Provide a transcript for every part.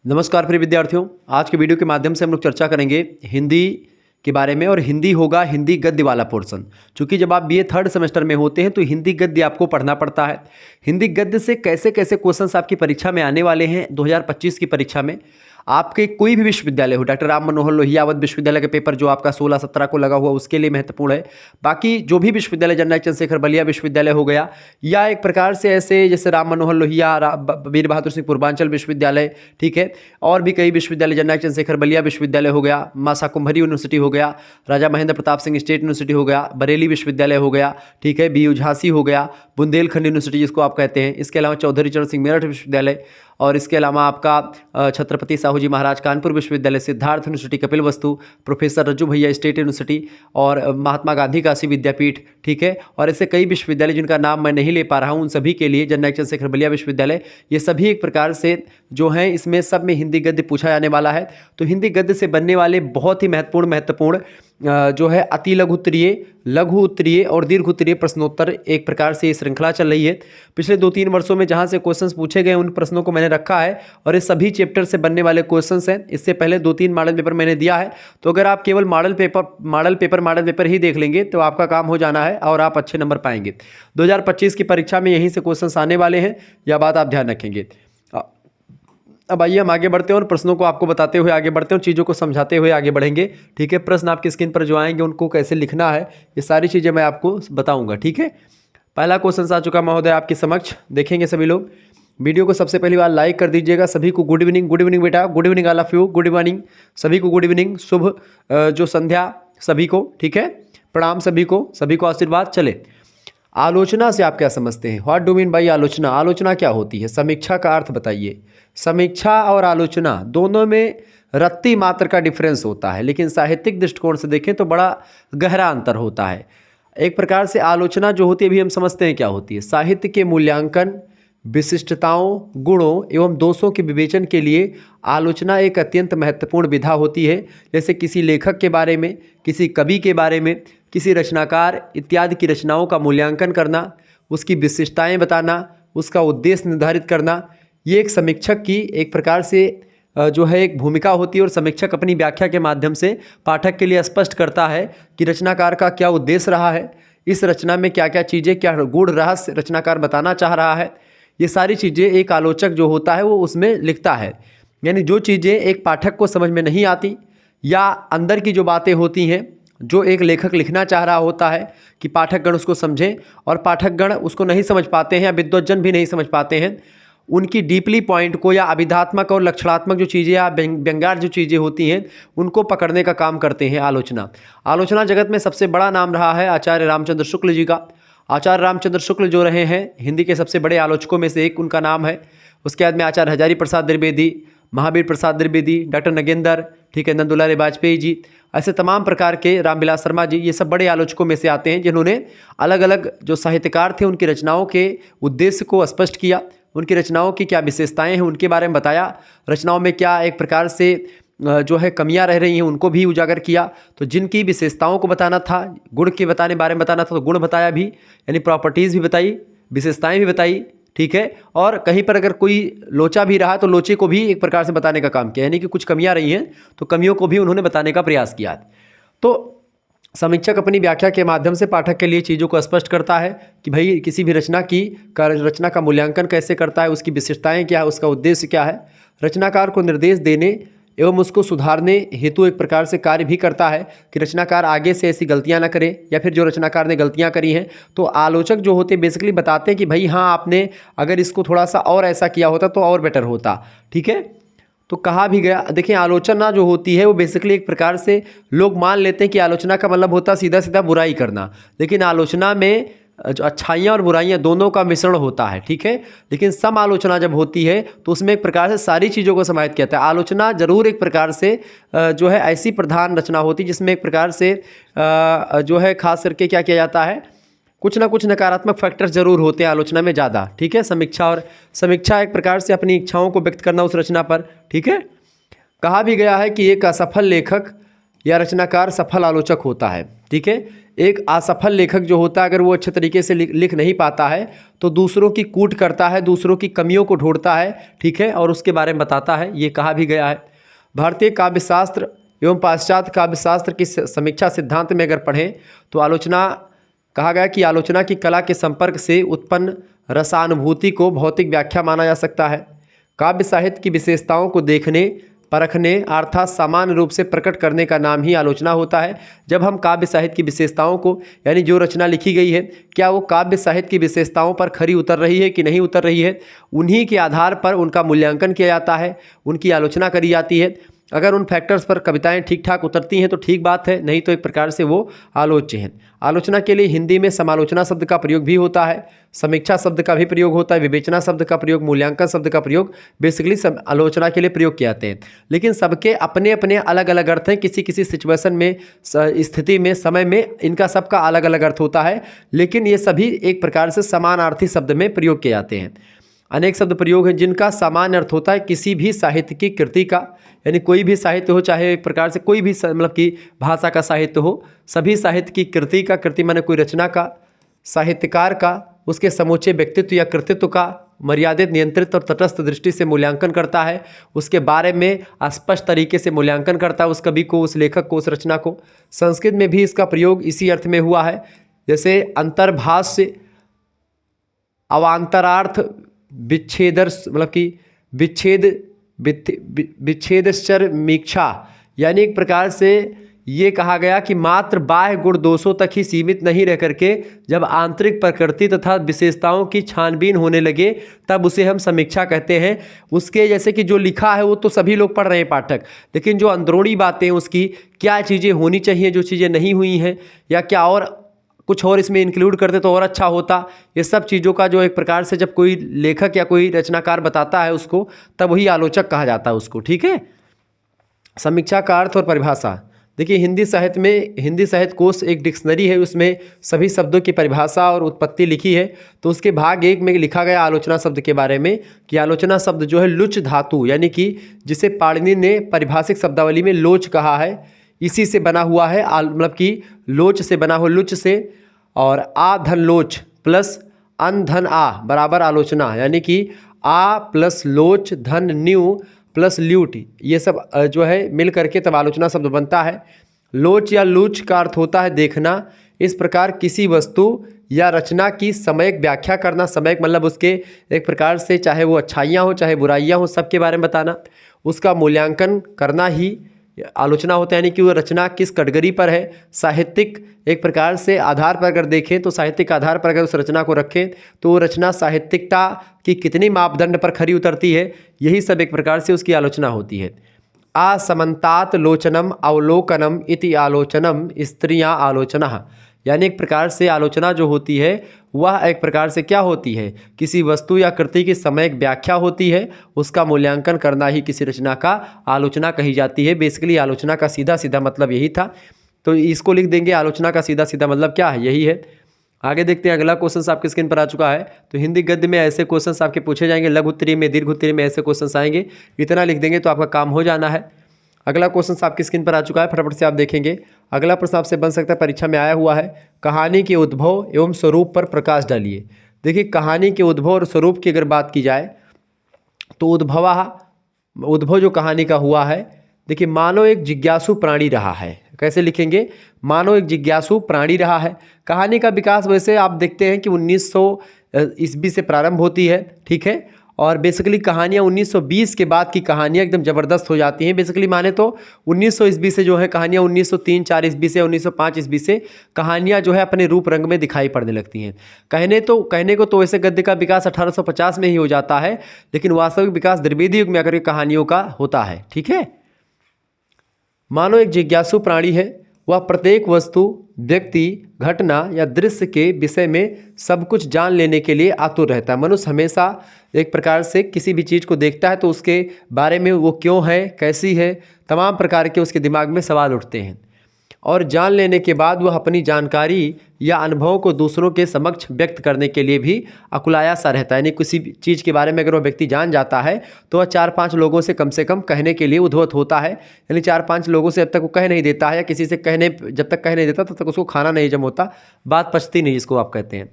नमस्कार प्रिय विद्यार्थियों, आज के वीडियो के माध्यम से हम लोग चर्चा करेंगे हिंदी के बारे में। और हिंदी होगा हिंदी गद्य वाला पोर्शन। क्योंकि जब आप बीए थर्ड सेमेस्टर में होते हैं तो हिंदी गद्य आपको पढ़ना पड़ता है। हिंदी गद्य से कैसे कैसे क्वेश्चंस आपकी परीक्षा में आने वाले हैं 2025 की परीक्षा में। आपके कोई भी विश्वविद्यालय हो, डॉक्टर राम मनोहर लोहिया अवध विश्वविद्यालय का पेपर जो आपका 16-17 को लगा हुआ उसके लिए महत्वपूर्ण है। बाकी जो भी विश्वविद्यालय, जननायक चंद्रशेखर बलिया विश्वविद्यालय हो गया, या एक प्रकार से ऐसे जैसे राम मनोहर लोहिया, वीर बहादुर सिंह पूर्वांचल विश्वविद्यालय, ठीक है, और भी कई विश्वविद्यालय, जननायक चंद्रशेखर बलिया विश्वविद्यालय हो गया, मासा कुम्भरी यूनिवर्सिटी हो गया, राजा महेंद्र प्रताप सिंह स्टेट यूनिवर्सिटी हो गया, बरेली विश्वविद्यालय हो गया, ठीक है, बीयू झांसी हो गया, बुंदेलखंड यूनिवर्सिटी जिसको आप कहते हैं। इसके अलावा चौधरी चरण सिंह मेरठ विश्वविद्यालय, और इसके अलावा आपका छत्रपति साहू जी महाराज कानपुर विश्वविद्यालय, सिद्धार्थ यूनिवर्सिटी कपिलवस्तु, प्रोफेसर रज्जू भैया स्टेट यूनिवर्सिटी, और महात्मा गांधी काशी विद्यापीठ, ठीक है, और ऐसे कई विश्वविद्यालय जिनका नाम मैं नहीं ले पा रहा हूँ, उन सभी के लिए जननायक चंद्रशेखर बलिया विश्वविद्यालय, ये सभी एक प्रकार से जो हैं इसमें सब में हिंदी गद्य पूछा जाने वाला है। तो हिंदी गद्य से बनने वाले बहुत ही महत्वपूर्ण जो है अति लघु उत्तरीय, लघु उत्तरीय और दीर्घ उत्तरीय प्रश्नोत्तर एक प्रकार से ये श्रृंखला चल रही है। पिछले 2-3 वर्षों में जहाँ से क्वेश्चंस पूछे गए उन प्रश्नों को मैंने रखा है, और ये सभी चैप्टर से बनने वाले क्वेश्चंस हैं। इससे पहले 2-3 मॉडल पेपर मैंने दिया है। तो अगर आप केवल मॉडल पेपर ही देख लेंगे तो आपका काम हो जाना है और आप अच्छे नंबर पाएंगे। 2025 की परीक्षा में यहीं से क्वेश्चंस आने वाले हैं, यह बात आप ध्यान रखेंगे। अब आइए हम आगे बढ़ते हैं और प्रश्नों को आपको बताते हुए आगे बढ़ते हैं, चीज़ों को समझाते हुए आगे बढ़ेंगे, ठीक है। प्रश्न आपकी स्क्रीन पर जो आएंगे उनको कैसे लिखना है, ये सारी चीज़ें मैं आपको बताऊंगा, ठीक है। पहला क्वेश्चन आ चुका महोदय आपके समक्ष, देखेंगे सभी लोग। वीडियो को सबसे पहली बार लाइक कर दीजिएगा। सभी को गुड इवनिंग बेटा, good evening all of you, good evening सभी को, गुड इवनिंग, शुभ जो संध्या सभी को, ठीक है, प्रणाम सभी को आशीर्वाद। चले, आलोचना से आप क्या समझते हैं? व्हाट डू मीन बाई आलोचना? आलोचना क्या होती है? समीक्षा का अर्थ बताइए। समीक्षा और आलोचना दोनों में रत्ती मात्र का डिफरेंस होता है, लेकिन साहित्यिक दृष्टिकोण से देखें तो बड़ा गहरा अंतर होता है। एक प्रकार से आलोचना जो होती है अभी हम समझते हैं क्या होती है। साहित्य के मूल्यांकन, विशिष्टताओं, गुणों एवं दोषों के विवेचन के लिए आलोचना एक अत्यंत महत्वपूर्ण विधा होती है। जैसे किसी लेखक के बारे में, किसी कवि के बारे में, किसी रचनाकार इत्यादि की रचनाओं का मूल्यांकन करना, उसकी विशिष्टताएं बताना, उसका उद्देश्य निर्धारित करना, ये एक समीक्षक की एक प्रकार से जो है एक भूमिका होती है। और समीक्षक अपनी व्याख्या के माध्यम से पाठक के लिए स्पष्ट करता है कि रचनाकार का क्या उद्देश्य रहा है, इस रचना में क्या क्या चीज़ें, क्या गूढ़ रहस्य रचनाकार बताना चाह रहा है। ये सारी चीज़ें एक आलोचक जो होता है वो उसमें लिखता है। यानी जो चीज़ें एक पाठक को समझ में नहीं आती, या अंदर की जो बातें होती हैं जो एक लेखक लिखना चाह रहा होता है कि पाठकगण उसको समझें, और पाठकगण उसको नहीं समझ पाते हैं या विद्वज्जन भी नहीं समझ पाते हैं, उनकी डीपली पॉइंट को या अभिधात्मक और लक्षणात्मक जो चीज़ें या व्यंग्यार्थ जो चीज़ें होती हैं उनको पकड़ने का काम करते हैं आलोचना। आलोचना जगत में सबसे बड़ा नाम रहा है आचार्य रामचंद्र शुक्ल जी का। आचार्य रामचंद्र शुक्ल जो रहे हैं हिंदी के सबसे बड़े आलोचकों में से एक उनका नाम है। उसके बाद में आचार्य हजारी प्रसाद द्विवेदी, महावीर प्रसाद द्विवेदी, डॉक्टर नगेंद्र, ठीक है, नंदुलाल वाजपेयी जी, ऐसे तमाम प्रकार के, रामविलास शर्मा जी, ये सब बड़े आलोचकों में से आते हैं जिन्होंने अलग अलग जो साहित्यकार थे उनकी रचनाओं के उद्देश्य को स्पष्ट किया, उनकी रचनाओं की क्या विशेषताएं हैं उनके बारे में बताया, रचनाओं में क्या एक प्रकार से जो है कमियां रह रही हैं उनको भी उजागर किया। तो जिनकी विशेषताओं को बताना था, गुण के बारे में बताना था तो गुण बताया भी, यानी प्रॉपर्टीज़ भी बताई, विशेषताएं भी बताई, ठीक है। और कहीं पर अगर कोई लोचा भी रहा तो लोचे को भी एक प्रकार से बताने का काम किया, यानी कि कुछ कमियां रही हैं तो कमियों को भी उन्होंने बताने का प्रयास किया। तो समीक्षक अपनी व्याख्या के माध्यम से पाठक के लिए चीज़ों को स्पष्ट करता है कि भाई किसी भी रचना का मूल्यांकन कैसे करता है, उसकी विशेषताएं क्या है, उसका उद्देश्य क्या है, रचनाकार को निर्देश देने एवं उसको सुधारने हेतु एक प्रकार से कार्य भी करता है कि रचनाकार आगे से ऐसी गलतियां ना करे, या फिर जो रचनाकार ने गलतियां करी हैं तो आलोचक जो होते बेसिकली बताते हैं कि भाई हाँ आपने अगर इसको थोड़ा सा और ऐसा किया होता तो और बेटर होता, ठीक है। तो कहा भी गया, देखिए आलोचना जो होती है वो बेसिकली एक प्रकार से लोग मान लेते हैं कि आलोचना का मतलब होता है सीधा सीधा बुराई करना, लेकिन आलोचना में जो अच्छाइयाँ और बुराइयाँ दोनों का मिश्रण होता है, ठीक है। लेकिन सम आलोचना जब होती है तो उसमें एक प्रकार से सारी चीज़ों को समाहित किया जाता है। आलोचना जरूर एक प्रकार से जो है ऐसी प्रधान रचना होती है जिसमें एक प्रकार से जो है खास करके क्या किया जाता है, कुछ ना कुछ नकारात्मक फैक्टर्स जरूर होते हैं आलोचना में ज़्यादा, ठीक है। समीक्षा एक प्रकार से अपनी इच्छाओं को व्यक्त करना उस रचना पर, ठीक है। कहा भी गया है कि एक असफल लेखक या रचनाकार सफल आलोचक होता है, ठीक है। एक असफल लेखक जो होता है, अगर वो अच्छे तरीके से लिख नहीं पाता है तो दूसरों की कूट करता है, दूसरों की कमियों को ढूंढता है, ठीक है, और उसके बारे में बताता है। ये कहा भी गया है। भारतीय काव्यशास्त्र एवं पाश्चात्य काव्यशास्त्र की समीक्षा सिद्धांत में अगर पढ़ें तो आलोचना कहा गया कि आलोचना की कला के संपर्क से उत्पन्न रसानुभूति को भौतिक व्याख्या माना जा सकता है। काव्य साहित्य की विशेषताओं को देखने, परखने अर्थात सामान्य रूप से प्रकट करने का नाम ही आलोचना होता है। जब हम काव्य साहित्य की विशेषताओं को, यानी जो रचना लिखी गई है, क्या वो काव्य साहित्य की विशेषताओं पर खरी उतर रही है कि नहीं उतर रही है, उन्हीं के आधार पर उनका मूल्यांकन किया जाता है, उनकी आलोचना करी जाती है। अगर उन फैक्टर्स पर कविताएं ठीक ठाक उतरती हैं तो ठीक बात है, नहीं तो एक प्रकार से वो आलोच्य हैं। आलोचना के लिए हिंदी में समालोचना शब्द का प्रयोग भी होता है, समीक्षा शब्द का भी प्रयोग होता है, विवेचना शब्द का प्रयोग, मूल्यांकन शब्द का प्रयोग बेसिकली आलोचना के लिए प्रयोग किए जाते हैं। लेकिन सबके अपने अपने अलग अलग अर्थ हैं। किसी किसी सिचुएशन में, स्थिति में, समय में इनका सबका अलग अलग अर्थ होता है, लेकिन ये सभी एक प्रकार से समानार्थी शब्द में प्रयोग किए जाते हैं। अनेक शब्द प्रयोग हैं जिनका सामान्य अर्थ होता है किसी भी साहित्य की कृति का, यानी कोई भी साहित्य हो, चाहे एक प्रकार से कोई भी मतलब कि भाषा का साहित्य हो, सभी साहित्य की कृति का, कृति माने कोई रचना का, साहित्यकार का, उसके समूचे व्यक्तित्व या कृतित्व का मर्यादित, नियंत्रित और तटस्थ दृष्टि से मूल्यांकन करता है। उसके बारे में स्पष्ट तरीके से मूल्यांकन करता है उस कवि को, उस लेखक को, उस रचना को। संस्कृत में भी इसका प्रयोग इसी अर्थ में हुआ है, जैसे अंतर्भाष्य, अवान्तरार्थ, विच्छेदर मतलब कि विच्छेदश्चर मीक्षा, यानी एक प्रकार से ये कहा गया कि मात्र बाह्य गुण दोषों तक ही सीमित नहीं रह करके जब आंतरिक प्रकृति तथा विशेषताओं की छानबीन होने लगे तब उसे हम समीक्षा कहते हैं। उसके जैसे कि जो लिखा है वो तो सभी लोग पढ़ रहे हैं पाठक, लेकिन जो अंदरूनी बातें उसकी क्या चीज़ें होनी चाहिए, जो चीज़ें नहीं हुई हैं, या क्या और कुछ और इसमें इंक्लूड करते तो और अच्छा होता, ये सब चीज़ों का जो एक प्रकार से जब कोई लेखक या कोई रचनाकार बताता है उसको, तब वही आलोचक कहा जाता है उसको, ठीक है। समीक्षा का अर्थ और परिभाषा। देखिए हिंदी साहित्य में हिंदी साहित्य कोश एक डिक्शनरी है, उसमें सभी शब्दों की परिभाषा और उत्पत्ति लिखी है। तो उसके भाग 1 में लिखा गया आलोचना शब्द के बारे में कि आलोचना शब्द जो है लुच धातु, यानी कि जिसे पाणिनि ने पारिभाषिक शब्दावली में लोच कहा है, इसी से बना हुआ है, मतलब कि लोच से बना हुआ, लुच से, और आ धन लोच प्लस अन धन आ बराबर आलोचना, यानी कि आ प्लस लोच धन न्यू प्लस ल्यूट, ये सब जो है मिल करके तब आलोचना शब्द बनता है। लोच या लूच का अर्थ होता है देखना। इस प्रकार किसी वस्तु या रचना की सम्यक व्याख्या करना, सम्यक मतलब उसके एक प्रकार से चाहे वो अच्छाइयाँ हो चाहे बुराइयाँ हो, सबके बारे में बताना, उसका मूल्यांकन करना ही आलोचना होता है। यानी कि वो रचना किस कैटेगरी पर है, साहित्यिक एक प्रकार से आधार पर अगर देखें तो साहित्यिक आधार पर अगर उस रचना को रखें तो वो रचना साहित्यिकता की कितनी मापदंड पर खरी उतरती है, यही सब एक प्रकार से उसकी आलोचना होती है। असमन्तात लोचनम अवलोकनम इति आलोचनम स्त्रियाँ आलोचना, यानी एक प्रकार से आलोचना जो होती है वह एक प्रकार से क्या होती है, किसी वस्तु या कृति की सम्यक व्याख्या होती है, उसका मूल्यांकन करना ही किसी रचना का आलोचना कही जाती है। बेसिकली आलोचना का सीधा सीधा मतलब यही था, तो इसको लिख देंगे, आलोचना का सीधा सीधा मतलब क्या है, यही है। आगे देखते हैं, अगला क्वेश्चन आपके स्क्रीन पर आ चुका है। तो हिंदी गद्य में ऐसे क्वेश्चन आपके पूछे जाएंगे, लघु उत्तरीय में, दीर्घ उत्तरीय में ऐसे क्वेश्चन आएंगे, इतना लिख देंगे तो आपका काम हो जाना है। अगला क्वेश्चन आपकी स्क्रीन पर आ चुका है, फटाफट से आप देखेंगे। अगला प्रश्न आपसे बन सकता है, परीक्षा में आया हुआ है, कहानी के उद्भव एवं स्वरूप पर प्रकाश डालिए। देखिए कहानी के उद्भव और स्वरूप की अगर बात की जाए तो उद्भव जो कहानी का हुआ है, देखिए मानव एक जिज्ञासु प्राणी रहा है। कैसे लिखेंगे, मानव एक जिज्ञासु प्राणी रहा है। कहानी का विकास वैसे आप देखते हैं कि 1900 ईस्वी से प्रारंभ होती है, ठीक है, और बेसिकली कहानियाँ 1920 के बाद की कहानियाँ एकदम ज़बरदस्त हो जाती हैं। बेसिकली माने तो 1900 ईस्वी से जो है कहानियाँ 1903-4 ईस्वी से 1905 ईस्वी से कहानियाँ जो है अपने रूप रंग में दिखाई पड़ने लगती हैं। कहने को तो वैसे गद्य का विकास 1850 में ही हो जाता है, लेकिन वास्तविक विकास द्विवेदी युग में आकर के कहानियों का होता है, ठीक है। मानो एक जिज्ञासु प्राणी है, वह प्रत्येक वस्तु, व्यक्ति, घटना या दृश्य के विषय में सब कुछ जान लेने के लिए आतुर रहता है। मनुष्य हमेशा एक प्रकार से किसी भी चीज़ को देखता है तो उसके बारे में वो क्यों है, कैसी है, तमाम प्रकार के उसके दिमाग में सवाल उठते हैं। और जान लेने के बाद वह अपनी जानकारी या अनुभवों को दूसरों के समक्ष व्यक्त करने के लिए भी अकुलाया सा रहता है। यानी किसी भी चीज़ के बारे में अगर वह व्यक्ति जान जाता है तो वह 4-5 लोगों से कम कहने के लिए उद्वत होता है। यानी 4-5 लोगों से जब तक वो कह नहीं देता है या किसी से जब तक कह नहीं देता तब तक उसको खाना नहीं जम होता, बात पचती नहीं, जिसको आप कहते हैं।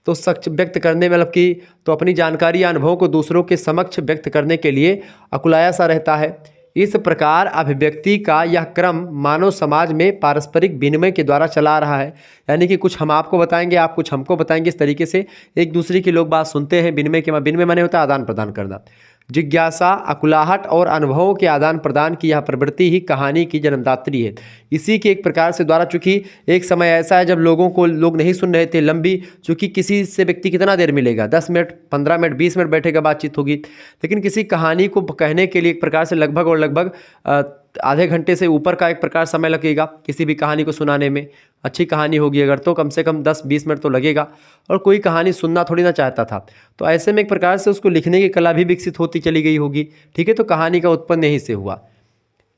तो सच व्यक्त करने मतलब कि तो अपनी जानकारी या अनुभवों को दूसरों के समक्ष व्यक्त करने के लिए अकुलाया सा रहता है। इस प्रकार अभिव्यक्ति का यह क्रम मानव समाज में पारस्परिक विनिमय के द्वारा चला रहा है। यानी कि कुछ हम आपको बताएंगे, आप कुछ हमको बताएंगे, इस तरीके से एक दूसरे की लोग बात सुनते हैं। विनिमय माने होता है आदान प्रदान करना। जिज्ञासा, अकुलाहट और अनुभवों के आदान प्रदान की यह प्रवृत्ति ही कहानी की जन्मदात्री है। इसी के एक प्रकार से द्वारा, चूँकि एक समय ऐसा है जब लोग नहीं सुन रहे थे लंबी, चूँकि किसी से व्यक्ति कितना देर मिलेगा, 10 मिनट, 15 मिनट, 20 मिनट बैठेगा, बातचीत होगी। लेकिन किसी कहानी को कहने के लिए एक प्रकार से लगभग आधे घंटे से ऊपर का एक प्रकार समय लगेगा किसी भी कहानी को सुनाने में। अच्छी कहानी होगी अगर तो कम से कम 10-20 मिनट तो लगेगा। और कोई कहानी सुनना थोड़ी ना चाहता था, तो ऐसे में एक प्रकार से उसको लिखने की कला भी विकसित होती चली गई होगी। ठीक है, तो कहानी का उत्पन्न यहीं से हुआ।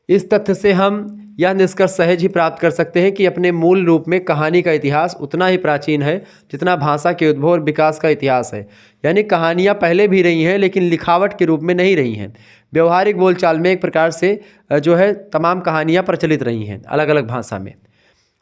इस तथ्य से हम यह निष्कर्ष सहज ही प्राप्त कर सकते हैं कि अपने मूल रूप में कहानी का इतिहास उतना ही प्राचीन है जितना भाषा के उद्भव और विकास का इतिहास है। यानी कहानियाँ पहले भी रही हैं लेकिन लिखावट के रूप में नहीं रही हैं। व्यवहारिक बोलचाल में एक प्रकार से जो है तमाम कहानियाँ प्रचलित रही हैं अलग अलग भाषा में।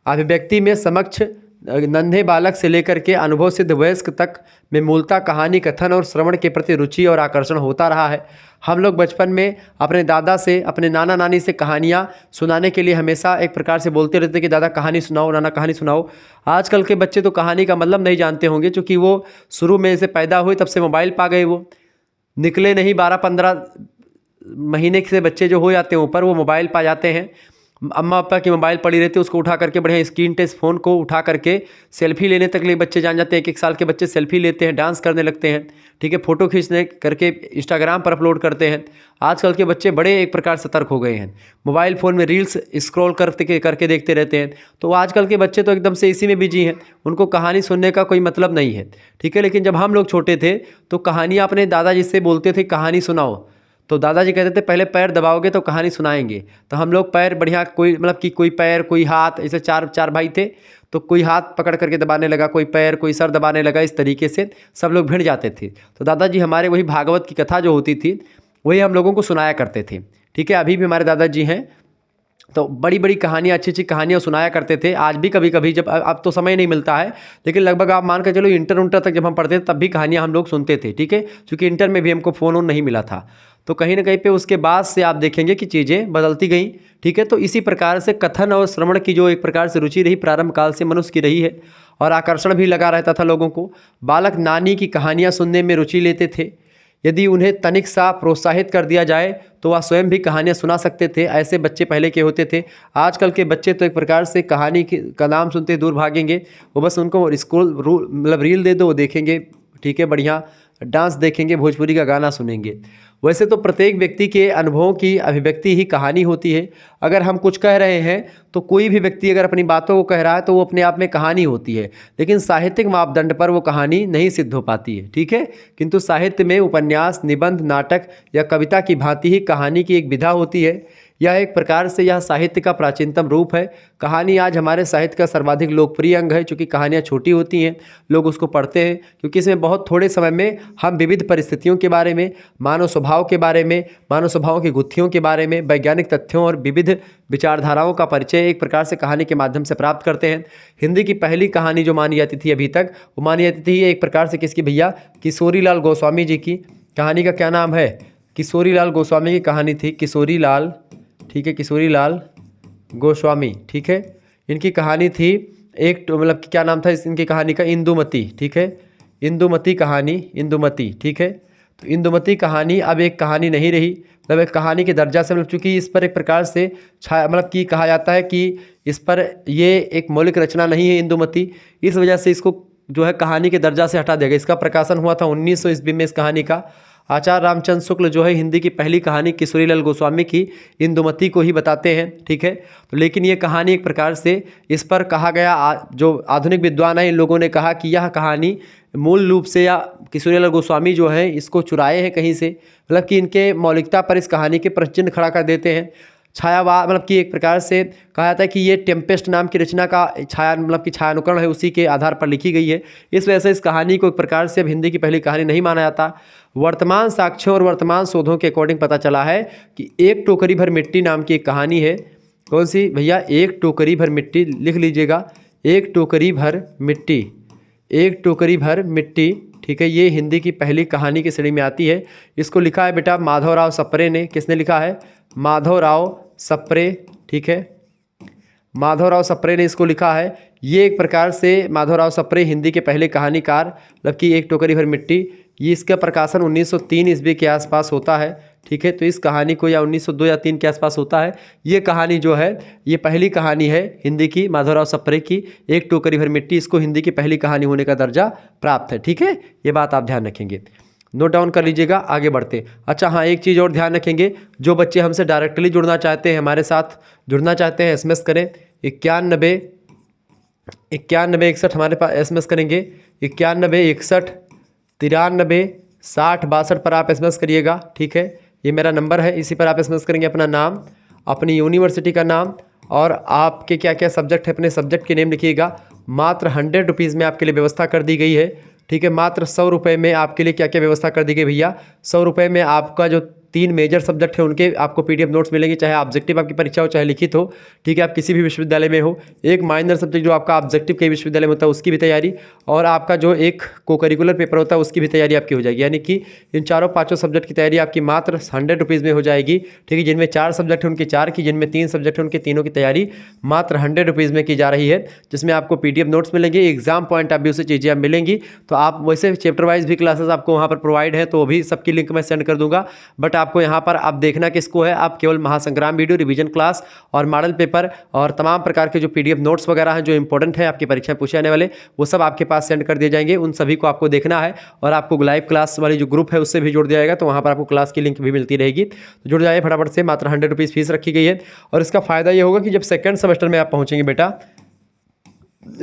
अभिव्यक्ति में समक्ष नन्हे बालक से लेकर के अनुभव सिद्ध वयस्क तक में मूलतः कहानी कथन और श्रवण के प्रति रुचि और आकर्षण होता रहा है। हम लोग बचपन में अपने दादा से, अपने नाना नानी से कहानियाँ सुनाने के लिए हमेशा एक प्रकार से बोलते रहते कि दादा कहानी सुनाओ, नाना कहानी सुनाओ। आजकल के बच्चे तो कहानी का मतलब नहीं जानते होंगे, क्योंकि वो शुरू में से पैदा हुए तब से मोबाइल पा गए। वो निकले नहीं 12-15 महीने से बच्चे जो हो जाते हैं ऊपर, वो मोबाइल पा जाते हैं। अम्मा पापा की मोबाइल पड़ी रहती है, उसको उठा करके बढ़िया स्क्रीन टच फ़ोन को उठा करके सेल्फी लेने तक ले बच्चे जान जाते हैं। 1-1 साल के बच्चे सेल्फी लेते हैं, डांस करने लगते हैं। ठीक है, फ़ोटो खींचने करके इंस्टाग्राम पर अपलोड करते हैं। आजकल के बच्चे बड़े एक प्रकार सतर्क हो गए हैं, मोबाइल फ़ोन में रील्स स्क्रॉल करके देखते रहते हैं। तो आजकल के बच्चे तो एकदम से इसी में बिजी हैं, उनको कहानी सुनने का कोई मतलब नहीं है। ठीक है, लेकिन जब हम लोग छोटे थे तो कहानियाँ अपने दादाजी से बोलते थे कहानी सुनाओ, तो दादाजी कहते थे पहले पैर दबाओगे तो कहानी सुनाएंगे। तो हम लोग पैर बढ़िया, कोई मतलब कि कोई पैर कोई हाथ, ऐसे चार भाई थे, तो कोई हाथ पकड़ करके दबाने लगा, कोई पैर, कोई सर दबाने लगा। इस तरीके से सब लोग भिड़ जाते थे। तो दादाजी हमारे वही भागवत की कथा जो होती थी वही हम लोगों को सुनाया करते थे। ठीक है, अभी भी हमारे दादाजी हैं तो बड़ी बड़ी कहानियाँ, अच्छी अच्छी कहानियाँ सुनाया करते थे। आज भी कभी कभी जब, अब तो समय नहीं मिलता है, लेकिन लगभग आप मान कर चलो इंटर तक जब हम पढ़ते थे तब भी कहानियाँ हम लोग सुनते थे। ठीक है, क्योंकि इंटर में भी हमको फ़ोन नहीं मिला था, तो कहीं ना कहीं पे उसके बाद से आप देखेंगे कि चीज़ें बदलती गई। ठीक है, तो इसी प्रकार से कथन और श्रवण की जो एक प्रकार से रुचि रही प्रारंभ काल से मनुष्य की रही है, और आकर्षण भी लगा रहता था लोगों को। बालक नानी की कहानियाँ सुनने में रुचि लेते थे। यदि उन्हें तनिक सा प्रोत्साहित कर दिया जाए तो वह स्वयं भी कहानियाँ सुना सकते थे। ऐसे बच्चे पहले के होते थे। आजकल के बच्चे तो एक प्रकार से कहानी का नाम सुनते दूर भागेंगे, वो बस उनको मतलब रील दे दो, वो देखेंगे। ठीक है, बढ़िया डांस देखेंगे, भोजपुरी का गाना सुनेंगे। वैसे तो प्रत्येक व्यक्ति के अनुभवों की अभिव्यक्ति ही कहानी होती है। अगर हम कुछ कह रहे हैं तो कोई भी व्यक्ति अगर अपनी बातों को कह रहा है तो वो अपने आप में कहानी होती है, लेकिन साहित्यिक मापदंड पर वो कहानी नहीं सिद्ध हो पाती है। ठीक है, किंतु साहित्य में उपन्यास, निबंध, नाटक या कविता की भांति ही कहानी की एक विधा होती है। यह एक प्रकार से यह साहित्य का प्राचीनतम रूप है। कहानी आज हमारे साहित्य का सर्वाधिक लोकप्रिय अंग है, क्योंकि कहानियाँ छोटी होती हैं, लोग उसको पढ़ते हैं, क्योंकि इसमें बहुत थोड़े समय में हम विविध परिस्थितियों के बारे में, मानव स्वभाव के बारे में, मानव स्वभाव की गुत्थियों के बारे में, वैज्ञानिक तथ्यों और विविध विचारधाराओं का परिचय एक प्रकार से कहानी के माध्यम से प्राप्त करते हैं। हिंदी की पहली कहानी जो मानी जाती थी अभी तक, वो मानी जाती थी एक प्रकार से किसकी भैया, किशोरी लाल गोस्वामी जी की। कहानी का क्या नाम है? किशोरी लाल गोस्वामी की कहानी थी, किशोरी लाल। ठीक है, किशोरी लाल गोस्वामी। ठीक है, इनकी कहानी थी एक, मतलब क्या नाम था इनकी कहानी का? इंदुमती। ठीक है, इंदुमती कहानी, इंदुमती। ठीक है, तो इंदुमती कहानी अब एक कहानी नहीं रही, मतलब एक कहानी के दर्जा से, मतलब चूँकि इस पर एक प्रकार से मतलब कि कहा जाता है कि इस पर ये एक मौलिक रचना नहीं है इंदुमती, इस वजह से इसको जो है कहानी के दर्जा से हटा दिया गया। इसका प्रकाशन हुआ था 1900 ईस्वी में। इस कहानी का आचार्य रामचंद्र शुक्ल जो है हिंदी की पहली कहानी किशोरी लाल गोस्वामी की इंदुमती को ही बताते हैं। ठीक है, तो लेकिन ये कहानी एक प्रकार से इस पर कहा गया, जो आधुनिक विद्वान हैं इन लोगों ने कहा कि यह कहानी मूल रूप से या किशोरी लाल गोस्वामी जो है इसको चुराए हैं कहीं से, मतलब कि इनके मौलिकता पर इस कहानी के प्रश्न चिन्ह खड़ा कर देते हैं। छायावाद मतलब कि एक प्रकार से कहा जाता है कि ये टेम्पेस्ट नाम की रचना का छाया मतलब कि छायानुकरण है, उसी के आधार पर लिखी गई है। इस वजह से इस कहानी को एक प्रकार से अब हिंदी की पहली कहानी नहीं माना जाता। वर्तमान साक्ष्यों और वर्तमान शोधों के अकॉर्डिंग पता चला है कि एक टोकरी भर मिट्टी नाम की एक कहानी है। कौन सी भैया? एक टोकरी भर मिट्टी, लिख लीजिएगा, एक टोकरी भर मिट्टी, एक टोकरी भर मिट्टी, ठीक है। ये हिंदी की पहली कहानी की श्रेणी में आती है। इसको लिखा है बेटा माधवराव सप्रे ने। किसने लिखा है? माधवराव सप्रे, ठीक है, माधवराव सप्रे ने इसको लिखा है। ये एक प्रकार से माधवराव सप्रे हिंदी के पहले कहानीकार, मतलब कि एक टोकरी भर मिट्टी, ये इसका प्रकाशन 1903 ईस्वी के आसपास होता है, ठीक है। तो इस कहानी को या 1902 या 3 के आसपास होता है। ये कहानी जो है ये पहली कहानी है हिंदी की माधवराव सप्रे की, एक टोकरी भर मिट्टी। इसको हिंदी की पहली कहानी होने का दर्जा प्राप्त है, ठीक है। ये बात आप ध्यान रखेंगे, नोट डाउन कर लीजिएगा। आगे बढ़ते। अच्छा हाँ, एक चीज़ और ध्यान रखेंगे, जो बच्चे हमसे डायरेक्टली जुड़ना चाहते हैं, हमारे साथ जुड़ना चाहते हैं, SMS करें 9161 हमारे पास SMS करेंगे 9161 93 60 62 पर आप SMS करिएगा, ठीक है। ये मेरा नंबर है, इसी पर आप SMS करेंगे अपना नाम, अपनी यूनिवर्सिटी का नाम और आपके क्या क्या सब्जेक्ट है, अपने सब्जेक्ट के नेम लिखिएगा। मात्र 100 रुपीज़ में आपके लिए व्यवस्था कर दी गई है, ठीक है। मात्र 100 रुपये में आपके लिए क्या क्या व्यवस्था कर दी गई भैया? 100 रुपये में आपका जो 3 मेजर सब्जेक्ट है उनके आपको PDF नोट्स मिलेंगे, चाहे ऑब्जेक्टिव आपकी परीक्षा हो चाहे लिखित हो, ठीक है। आप किसी भी विश्वविद्यालय में हो, एक माइनर सब्जेक्ट जो आपका ऑब्जेक्टिव के विश्वविद्यालय में होता है उसकी भी तैयारी, और आपका जो एक को करिकुलर पेपर होता है उसकी भी तैयारी आपकी हो जाएगी। यानी कि इन चारों पाँचों सब्जेक्ट की तैयारी आपकी मात्र 100 रुपीज़ में हो जाएगी, ठीक है। जिनमें 4 सब्जेक्ट हैं उनकी 4 की, जिनमें 3 सब्जेक्ट हैं उनके तीनों की तैयारी मात्र 100 रुपीज़ में की जा रही है, जिसमें आपको PDF नोट्स मिलेंगे, एग्जाम पॉइंट ऑफ व्यू से चीज़ें आप मिलेंगी। तो आप वैसे चैप्टर वाइज भी क्लासेस आपको वहाँ पर प्रोवाइड है, तो भी सबकी लिंक मैं सेंड कर दूंगा। बट आपको यहाँ पर आप देखना किसको है, आप केवल महासंग्राम वीडियो, रिवीजन क्लास और मॉडल पेपर और तमाम प्रकार के जो PDF नोट्स वगैरह हैं जो इंपॉर्टेंट है आपकी परीक्षा में पूछे जाने वाले, वो सब आपके पास सेंड कर दिए जाएंगे। उन सभी को आपको देखना है और आपको लाइव क्लास वाली जो ग्रुप है उससे भी जोड़ दिया जाएगा, तो वहाँ पर आपको क्लास की लिंक भी मिलती रहेगी। तो जुड़ जाइए फटाफट से, मात्र 100 रुपीज़ फीस रखी गई है। और इसका फ़ायदा ये होगा कि जब सेकेंड सेमेस्टर में आप पहुँचेंगे बेटा,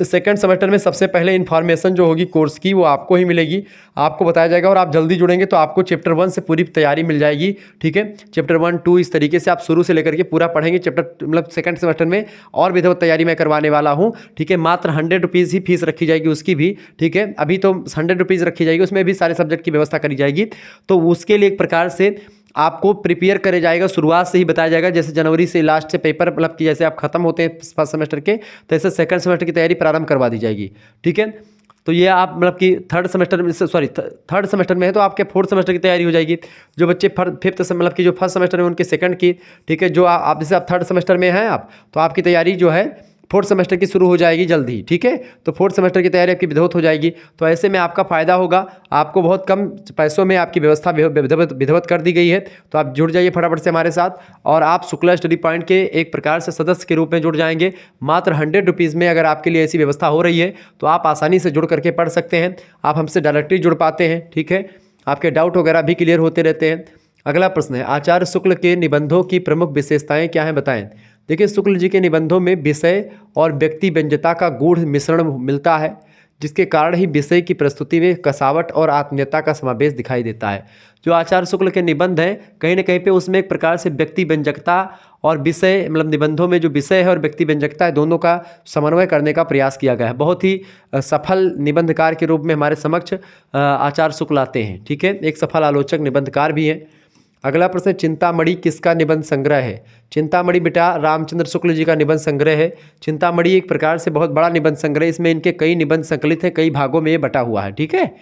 सेकेंड सेमेस्टर में सबसे पहले इन्फॉर्मेशन जो होगी कोर्स की वो आपको ही मिलेगी, आपको बताया जाएगा। और आप जल्दी जुड़ेंगे तो आपको चैप्टर 1 से पूरी तैयारी मिल जाएगी, ठीक है। चैप्टर 1 2 इस तरीके से आप शुरू से लेकर के पूरा पढ़ेंगे। चैप्टर मतलब सेकंड सेमेस्टर में और विधिवत तैयारी मैं करवाने वाला हूँ, ठीक है। मात्र 100 रुपीज़ ही फीस रखी जाएगी उसकी भी, ठीक है। अभी तो 100 रुपीज़ रखी जाएगी, उसमें भी सारे सब्जेक्ट की व्यवस्था करी जाएगी। तो उसके लिए एक प्रकार से आपको प्रिपेयर करे जाएगा, शुरुआत से ही बताया जाएगा। जैसे जनवरी से लास्ट से पेपर मतलब कि जैसे आप खत्म होते हैं फर्स्ट सेमेस्टर के, तो ऐसे सेकंड सेमेस्टर की तैयारी प्रारंभ करवा दी जाएगी, ठीक है। तो ये आप मतलब कि थर्ड सेमेस्टर में है तो आपके फोर्थ सेमेस्टर की तैयारी हो जाएगी। जो बच्चे फिफ्थ मतलब कि जो फर्स्ट सेमेस्टर में उनके सेकंड की, ठीक है। जो आप जैसे आप थर्ड सेमेस्टर में हैं आप, तो आपकी तैयारी जो है फोर्थ सेमेस्टर की शुरू हो जाएगी जल्दी, ठीक है। तो फोर्थ सेमेस्टर की तैयारी आपकी विधिवत हो जाएगी। तो ऐसे में आपका फ़ायदा होगा, आपको बहुत कम पैसों में आपकी व्यवस्था विधिवत कर दी गई है। तो आप जुड़ जाइए फटाफट से हमारे साथ, और आप शुक्ला स्टडी पॉइंट के एक प्रकार से सदस्य के रूप में जुड़ जाएंगे। मात्र 100 रुपीज़ में अगर आपके लिए ऐसी व्यवस्था हो रही है तो आप आसानी से जुड़ करके पढ़ सकते हैं। आप हमसे डायरेक्टली जुड़ पाते हैं, ठीक है। आपके डाउट वगैरह भी क्लियर होते रहते हैं। अगला प्रश्न है, आचार्य शुक्ल के निबंधों की प्रमुख विशेषताएं क्या हैं, बताएं। देखिए, शुक्ल जी के निबंधों में विषय और व्यक्ति व्यंजकता का गूढ़ मिश्रण मिलता है, जिसके कारण ही विषय की प्रस्तुति में कसावट और आत्मीयता का समावेश दिखाई देता है। जो आचार्य शुक्ल के निबंध हैं, कहीं ना कहीं पे उसमें एक प्रकार से व्यक्ति व्यंजकता और विषय मतलब निबंधों में जो विषय है और व्यक्ति व्यंजकता है, दोनों का समन्वय करने का प्रयास किया गया है। बहुत ही सफल निबंधकार के रूप में हमारे समक्ष आचार्य शुक्ल आते हैं, ठीक है। एक सफल आलोचक निबंधकार भी हैं। अगला प्रश्न, चिंतामणि किसका निबंध संग्रह है। चिंतामणि बेटा रामचंद्र शुक्ल जी का निबंध संग्रह है। चिंतामणि एक प्रकार से बहुत बड़ा निबंध संग्रह, इसमें इनके कई निबंध संकलित हैं, कई भागों में ये बटा हुआ है, ठीक है।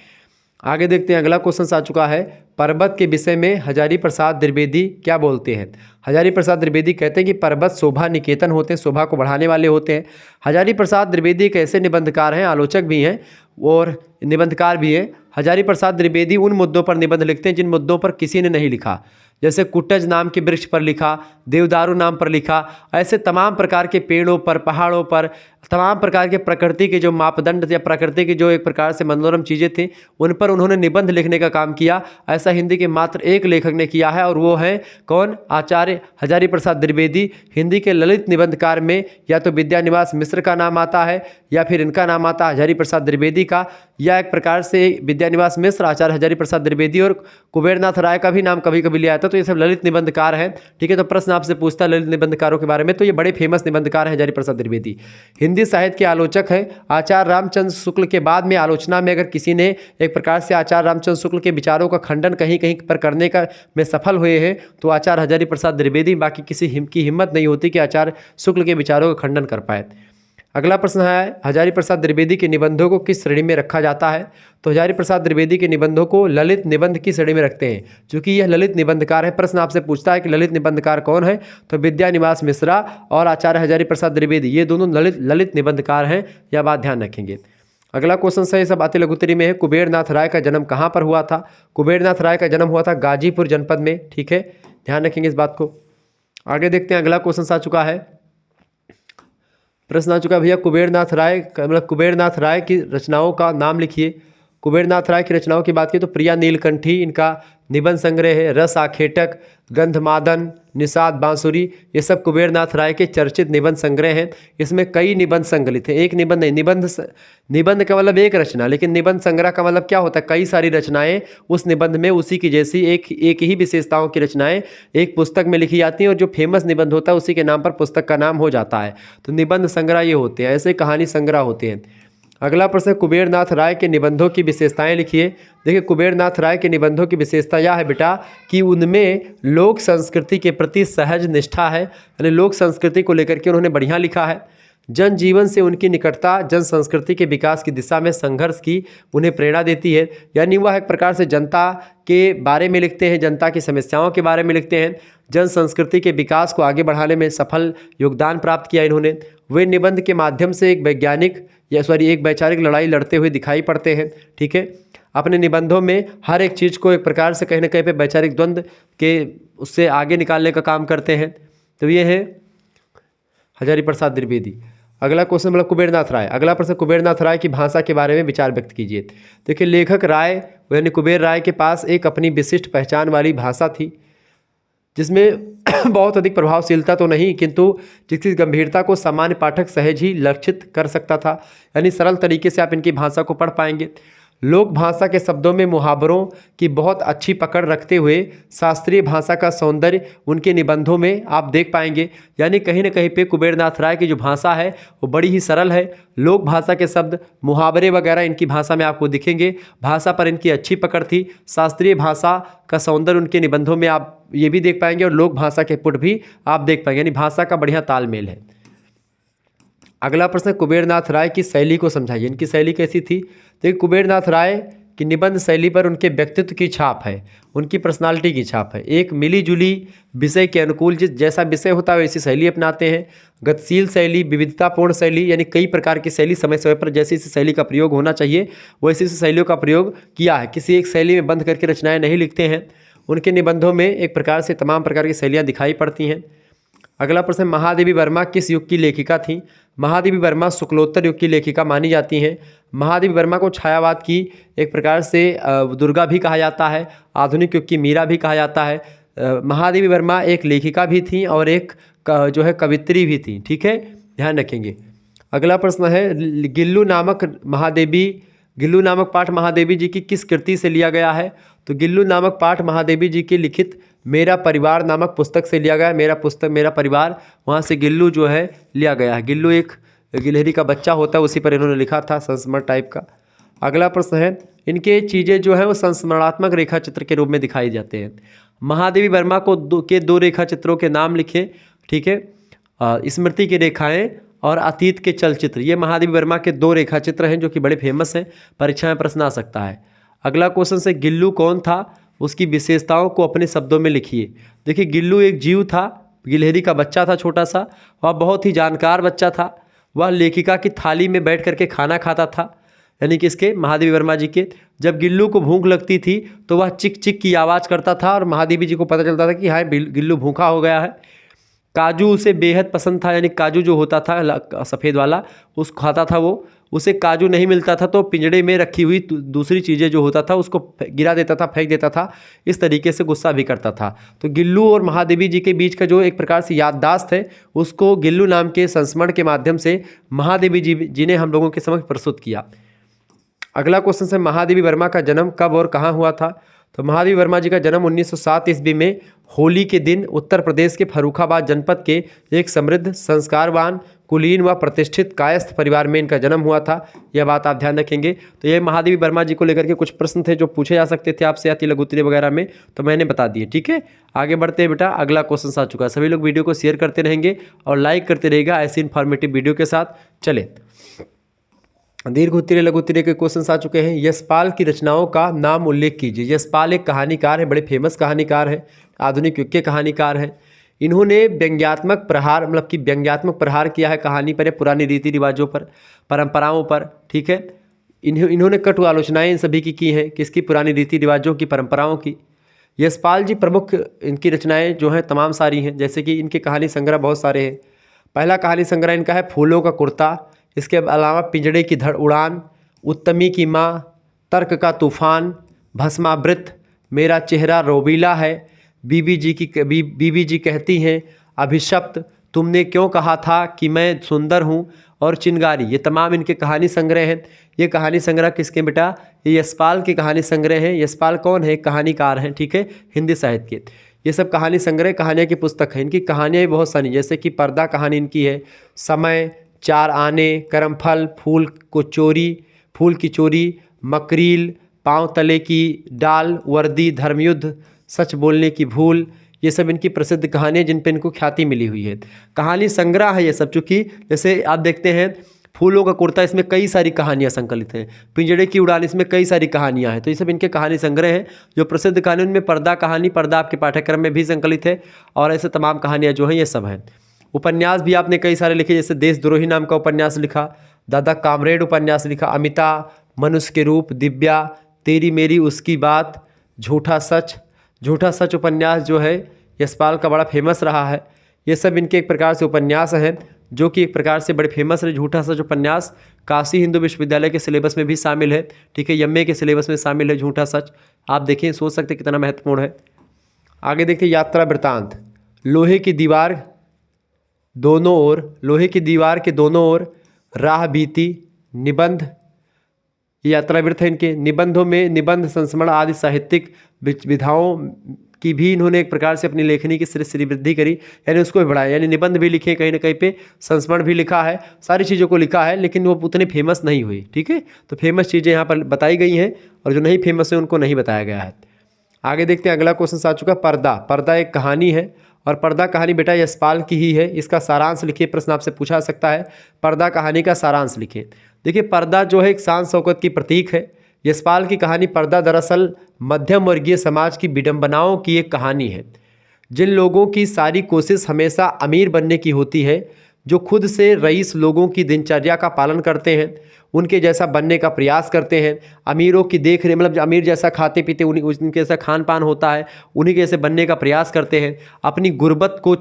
आगे देखते हैं, अगला क्वेश्चन आ चुका है, पर्वत के विषय में हजारी प्रसाद द्विवेदी क्या बोलते हैं। हजारी प्रसाद द्विवेदी कहते हैं कि पर्वत शोभा निकेतन होते हैं, शोभा को बढ़ाने वाले होते हैं। हजारी प्रसाद द्विवेदी एक ऐसे निबंधकार हैं, आलोचक भी हैं और निबंधकार भी हैं। हजारी प्रसाद द्विवेदी उन मुद्दों पर निबंध लिखते हैं जिन मुद्दों पर किसी ने नहीं लिखा, जैसे कुटज नाम के वृक्ष पर लिखा, देवदारू नाम पर लिखा। ऐसे तमाम प्रकार के पेड़ों पर, पहाड़ों पर, तमाम प्रकार के प्रकृति के जो मापदंड या प्रकृति की जो एक प्रकार से मनोरम चीज़ें थी, उन पर उन्होंने निबंध लिखने का काम किया। ऐसा हिंदी के मात्र एक लेखक ने किया है, और वो है कौन, आचार्य हजारी प्रसाद द्विवेदी। हिंदी के ललित निबंधकार में या तो विद्यानिवास मिश्र का नाम आता है, या फिर इनका नाम आता है हजारी प्रसाद द्विवेदी का, या एक प्रकार से विद्यानिवास मिश्र, आचार्य हजारी प्रसाद द्विवेदी और कुबेरनाथ राय का भी नाम कभी कभी लिया जाता है। तो ये सब ललित निबंधकार हैं, ठीक है। तो प्रश्न आपसे पूछता है ललित निबंधकारों के बारे में, तो ये बड़े फेमस निबंधकार हैं हजारी प्रसाद द्विवेदी। हिंदी साहित्य के आलोचक हैं। आचार्य रामचंद्र शुक्ल के बाद में आलोचना में अगर किसी ने एक प्रकार से आचार्य रामचंद्र शुक्ल के विचारों का खंडन कहीं कहीं पर करने का में सफल हुए हैं तो आचार्य हजारी प्रसाद द्विवेदी, बाकी किसी की हिम्मत नहीं होती कि आचार्य शुक्ल के विचारों का खंडन कर पाए। अगला प्रश्न है हजारी प्रसाद द्विवेदी के निबंधों को किस श्रेणी में रखा जाता है? तो हजारी प्रसाद द्विवेदी के निबंधों को ललित निबंध की श्रेणी में रखते हैं, क्योंकि यह ललित निबंधकार है। प्रश्न आपसे पूछता है कि ललित निबंधकार कौन है, तो विद्यानिवास मिश्रा और आचार्य हजारी प्रसाद द्विवेदी, ये दोनों ललित निबंधकार हैं, यह बात ध्यान रखेंगे। अगला क्वेश्चन है, सब अति लघुत्तरी में है, कुबेरनाथ राय का जन्म कहाँ पर हुआ था? कुबेरनाथ राय का जन्म हुआ था गाजीपुर जनपद में, ठीक है, ध्यान रखेंगे इस बात को। आगे देखते हैं, अगला क्वेश्चन आ चुका है, प्रश्न आ चुका है भैया, कुबेरनाथ राय मतलब कुबेरनाथ राय की रचनाओं का नाम लिखिए। कुबेरनाथ राय की रचनाओं की बात की तो प्रिया नीलकंठी इनका निबंध संग्रह है, रस आखेटक, गंधमादन, निषाद बांसुरी, ये सब कुबेरनाथ राय के चर्चित निबंध संग्रह हैं। इसमें कई निबंध संकलित हैं, एक निबंध नहीं, निबंध का मतलब एक रचना, लेकिन निबंध संग्रह का मतलब क्या होता है, कई सारी रचनाएं उस निबंध में उसी की जैसी एक ही विशेषताओं की रचनाएं एक पुस्तक में लिखी जाती हैं, और जो फेमस निबंध होता है उसी के नाम पर पुस्तक का नाम हो जाता है। तो निबंध संग्रह ये होते हैं, ऐसे कहानी संग्रह होते हैं। अगला प्रश्न, कुबेरनाथ राय के निबंधों की विशेषताएं लिखिए। देखिए, कुबेरनाथ राय के निबंधों की विशेषता यह है बेटा कि उनमें लोक संस्कृति के प्रति सहज निष्ठा है, यानी लोक संस्कृति को लेकर के उन्होंने बढ़िया लिखा है। जनजीवन से उनकी निकटता जन संस्कृति के विकास की दिशा में संघर्ष की उन्हें प्रेरणा देती है, यानी वह एक प्रकार से जनता के बारे में लिखते हैं, जनता की समस्याओं के बारे में लिखते हैं, जन संस्कृति के विकास को आगे बढ़ाने में सफल योगदान प्राप्त किया इन्होंने। वे निबंध के माध्यम से एक वैचारिक लड़ाई लड़ते हुए दिखाई पड़ते हैं, ठीक है। अपने निबंधों में हर एक चीज़ को एक प्रकार से कहीं ना कहीं पे वैचारिक द्वंद्व के उससे आगे निकालने का काम करते हैं। तो ये है हजारी प्रसाद द्विवेदी। अगला क्वेश्चन मतलब कुबेरनाथ राय। अगला प्रश्न, कुबेरनाथ राय की भाषा के बारे में विचार व्यक्त कीजिए। देखिए, लेखक राय यानी कुबेर राय के पास एक अपनी विशिष्ट पहचान वाली भाषा थी, जिसमें बहुत अधिक प्रभावशीलता तो नहीं, किंतु जिसकी गंभीरता को सामान्य पाठक सहज ही लक्षित कर सकता था, यानी सरल तरीके से आप इनकी भाषा को पढ़ पाएंगे। लोक भाषा के शब्दों में मुहावरों की बहुत अच्छी पकड़ रखते हुए शास्त्रीय भाषा का सौंदर्य उनके निबंधों में आप देख पाएंगे, यानी कहीं ना कहीं पे कुबेरनाथ राय की जो भाषा है वो बड़ी ही सरल है। लोक भाषा के शब्द, मुहावरे वगैरह इनकी भाषा में आपको दिखेंगे, भाषा पर इनकी अच्छी पकड़ थी। शास्त्रीय भाषा का सौंदर्य उनके निबंधों में आप ये भी देख पाएंगे और लोक भाषा के पुट भी आप देख पाएंगे, यानी भाषा का बढ़िया तालमेल है। अगला प्रश्न, कुबेरनाथ राय की शैली को समझाइए। इनकी शैली कैसी थी? देखिए, कुबेरनाथ राय की निबंध शैली पर उनके व्यक्तित्व की छाप है, उनकी पर्सनालिटी की छाप है। एक मिली जुली विषय के अनुकूल जैसा विषय होता है वैसी शैली अपनाते हैं। गतिशील शैली, विविधतापूर्ण शैली, यानी कई प्रकार की शैली समय समय पर जैसी इस शैली का प्रयोग होना चाहिए वैसी शैलियों का प्रयोग किया है, किसी एक शैली में बंद करके रचनाएं नहीं लिखते हैं। उनके निबंधों में एक प्रकार से तमाम प्रकार की शैलियाँ दिखाई पड़ती हैं। अगला प्रश्न, महादेवी वर्मा किस युग की लेखिका थी? महादेवी वर्मा शुक्लोत्तर युग की लेखिका मानी जाती हैं। महादेवी वर्मा को छायावाद की एक प्रकार से दुर्गा भी कहा जाता है, आधुनिक युग की मीरा भी कहा जाता है। महादेवी वर्मा एक लेखिका भी थी और एक जो है कवित्री भी थी, ठीक है, ध्यान रखेंगे। अगला प्रश्न है, गिल्लू नामक पाठ महादेवी जी की किस कृति से लिया गया है? तो गिल्लू नामक पाठ महादेवी जी की लिखित मेरा परिवार नामक पुस्तक से लिया गया है। मेरा परिवार, वहाँ से गिल्लू जो है लिया गया है। गिल्लू एक गिलहरी का बच्चा होता है, उसी पर इन्होंने लिखा था, संस्मरण टाइप का। अगला प्रश्न है, इनके चीज़ें जो है वो संस्मरणात्मक रेखा चित्र के रूप में दिखाई जाते हैं। महादेवी वर्मा को दो रेखा चित्रों के नाम लिखें, ठीक है। स्मृति की रेखाएं और अतीत के चलचित्र, ये महादेवी वर्मा के दो रेखा चित्र हैं जो कि बड़े फेमस हैं, परीक्षा में प्रश्न आ सकता है। अगला क्वेश्चन से, गिल्लू कौन था, उसकी विशेषताओं को अपने शब्दों में लिखिए। देखिए, गिल्लू एक जीव था, गिलहरी का बच्चा था छोटा सा, वह बहुत ही जानकार बच्चा था। वह लेखिका की थाली में बैठ करके खाना खाता था, यानी कि इसके महादेवी वर्मा जी के। जब गिल्लू को भूख लगती थी तो वह चिक चिक की आवाज़ करता था और महादेवी जी को पता चलता था कि हाँ गिल्लू भूखा हो गया है। काजू उसे बेहद पसंद था, यानी काजू जो होता था सफ़ेद वाला उस खाता था वो। उसे काजू नहीं मिलता था तो पिंजड़े में रखी हुई दूसरी चीज़ें जो होता था उसको गिरा देता था, फेंक देता था, इस तरीके से गुस्सा भी करता था। तो गिल्लू और महादेवी जी के बीच का जो एक प्रकार से याददाश्त है उसको गिल्लू नाम के संस्मरण के माध्यम से महादेवी जी ने हम लोगों के समक्ष प्रस्तुत किया। अगला क्वेश्चन है महादेवी वर्मा का जन्म कब और कहाँ हुआ था। तो महादेवी वर्मा जी का जन्म 1907 ईस्वी में होली के दिन उत्तर प्रदेश के फर्रुखाबाद जनपद के एक समृद्ध, संस्कारवान, कुलीन व प्रतिष्ठित कायस्थ परिवार में इनका जन्म हुआ था। यह बात आप ध्यान रखेंगे। तो ये महादेवी वर्मा जी को लेकर के कुछ प्रश्न थे जो पूछे जा सकते थे आपसे अति लघु उत्तरीय वगैरह में, तो मैंने बता दिए। ठीक है, आगे बढ़ते हैं बेटा। अगला क्वेश्चन आ चुका है। सभी लोग वीडियो को शेयर करते रहेंगे और लाइक करते रहेगा ऐसी इन्फॉर्मेटिव वीडियो के साथ। चले, दीर्घ उत्तरीय लघु उत्तरीय के क्वेश्चन आ चुके हैं। यशपाल की रचनाओं का नाम उल्लेख कीजिए। यशपाल एक कहानीकार है, बड़े फेमस कहानीकार है, आधुनिक युग के कहानीकार हैं। इन्होंने व्यंग्यात्मक प्रहार मतलब कि व्यंग्यात्मक प्रहार किया है कहानी पर, पुरानी रीति रिवाजों पर, परंपराओं पर। ठीक है, इन्होंने कटु आलोचनाएं इन सभी की हैं, किसकी, पुरानी रीति रिवाजों की, परंपराओं की। यशपाल जी प्रमुख इनकी रचनाएं जो हैं तमाम सारी हैं, जैसे कि इनके कहानी संग्रह बहुत सारे हैं। पहला कहानी संग्रह इनका है फूलों का कुर्ता। इसके अलावा पिंजड़े की धड़ उड़ान, उत्तमी की माँ, तर्क का तूफान, भस्मावृत, मेरा चेहरा रोबीला है, बीबी जी कहती हैं, अभिशप्त, तुमने क्यों कहा था कि मैं सुंदर हूँ, और चिंगारी। ये तमाम इनके कहानी संग्रह हैं। ये कहानी संग्रह किसके बेटा, ये यशपाल के कहानी संग्रह हैं। यशपाल कौन है, कहानीकार हैं। ठीक है, हिंदी साहित्य के ये सब कहानी संग्रह, कहानियाँ की पुस्तक है। इनकी कहानियाँ भी बहुत सारी, जैसे कि पर्दा कहानी इनकी है, समय, चार आने, करमफल, फूल की चोरी, मकरील, पाँव तले की डाल, वर्दी, धर्मयुद्ध, सच बोलने की भूल, ये सब इनकी प्रसिद्ध कहानियाँ जिन पे इनको ख्याति मिली हुई है। कहानी संग्रह है ये सब, चूँकि जैसे आप देखते हैं फूलों का कुर्ता, इसमें कई सारी कहानियाँ संकलित हैं। पिंजड़े की उड़ान, इसमें कई सारी कहानियाँ हैं। तो ये सब इनके कहानी संग्रह हैं जो प्रसिद्ध कहानी। उनमें पर्दा कहानी, पर्दा आपके पाठ्यक्रम में भी संकलित है, और ऐसे तमाम कहानियाँ जो हैं ये सब हैं। उपन्यास भी आपने कई सारे लिखे, जैसे देशद्रोही नाम का उपन्यास लिखा, दादा कामरेड उपन्यास लिखा, अमिता, मनुष्य के रूप, दिव्या, तेरी मेरी उसकी बात, झूठा सच उपन्यास जो है यशपाल का बड़ा फेमस रहा है। ये सब इनके एक प्रकार से उपन्यास हैं जो कि एक प्रकार से बड़े फेमस है। झूठा सच उपन्यास काशी हिंदू विश्वविद्यालय के सिलेबस में भी शामिल है। ठीक है, एमए के सिलेबस में शामिल है झूठा सच। आप देखें, सोच सकते कितना महत्वपूर्ण है। आगे देखिए, यात्रा वृत्तांत, लोहे की दीवार के दोनों ओर राह बीती, निबंध, यात्रा वृत्त है इनके। निबंधों में निबंध, संस्मरण आदि साहित्यिक विधाओं की भी इन्होंने एक प्रकार से अपनी लेखनी की श्री वृद्धि करी, यानी उसको भी बढ़ाया। यानी निबंध भी लिखे कहीं ना कहीं पे, संस्मरण भी लिखा है, सारी चीज़ों को लिखा है, लेकिन वो उतने फेमस नहीं हुई। ठीक है, तो फेमस चीज़ें यहाँ पर बताई गई हैं और जो नहीं फेमस है उनको नहीं बताया गया है। आगे देखते हैं, अगला क्वेश्चन आ चुका, पर्दा एक कहानी है, और पर्दा कहानी बेटा यशपाल की ही है। इसका सारांश लिखिए, प्रश्न आपसे पूछा सकता है, पर्दा कहानी का सारांश लिखिए। देखिए, पर्दा जो है एक शान शौकत की प्रतीक है। यशपाल की कहानी पर्दा दरअसल मध्यम वर्गीय समाज की विडंबनाओं की एक कहानी है। जिन लोगों की सारी कोशिश हमेशा अमीर बनने की होती है, जो खुद से रईस लोगों की दिनचर्या का पालन करते हैं, उनके जैसा बनने का प्रयास करते हैं, अमीरों की देख रेख, मतलब अमीर जैसा खाते पीते उनके जैसा खान पान होता है, उन्हीं के जैसे बनने का प्रयास करते हैं, अपनी गुर्बत को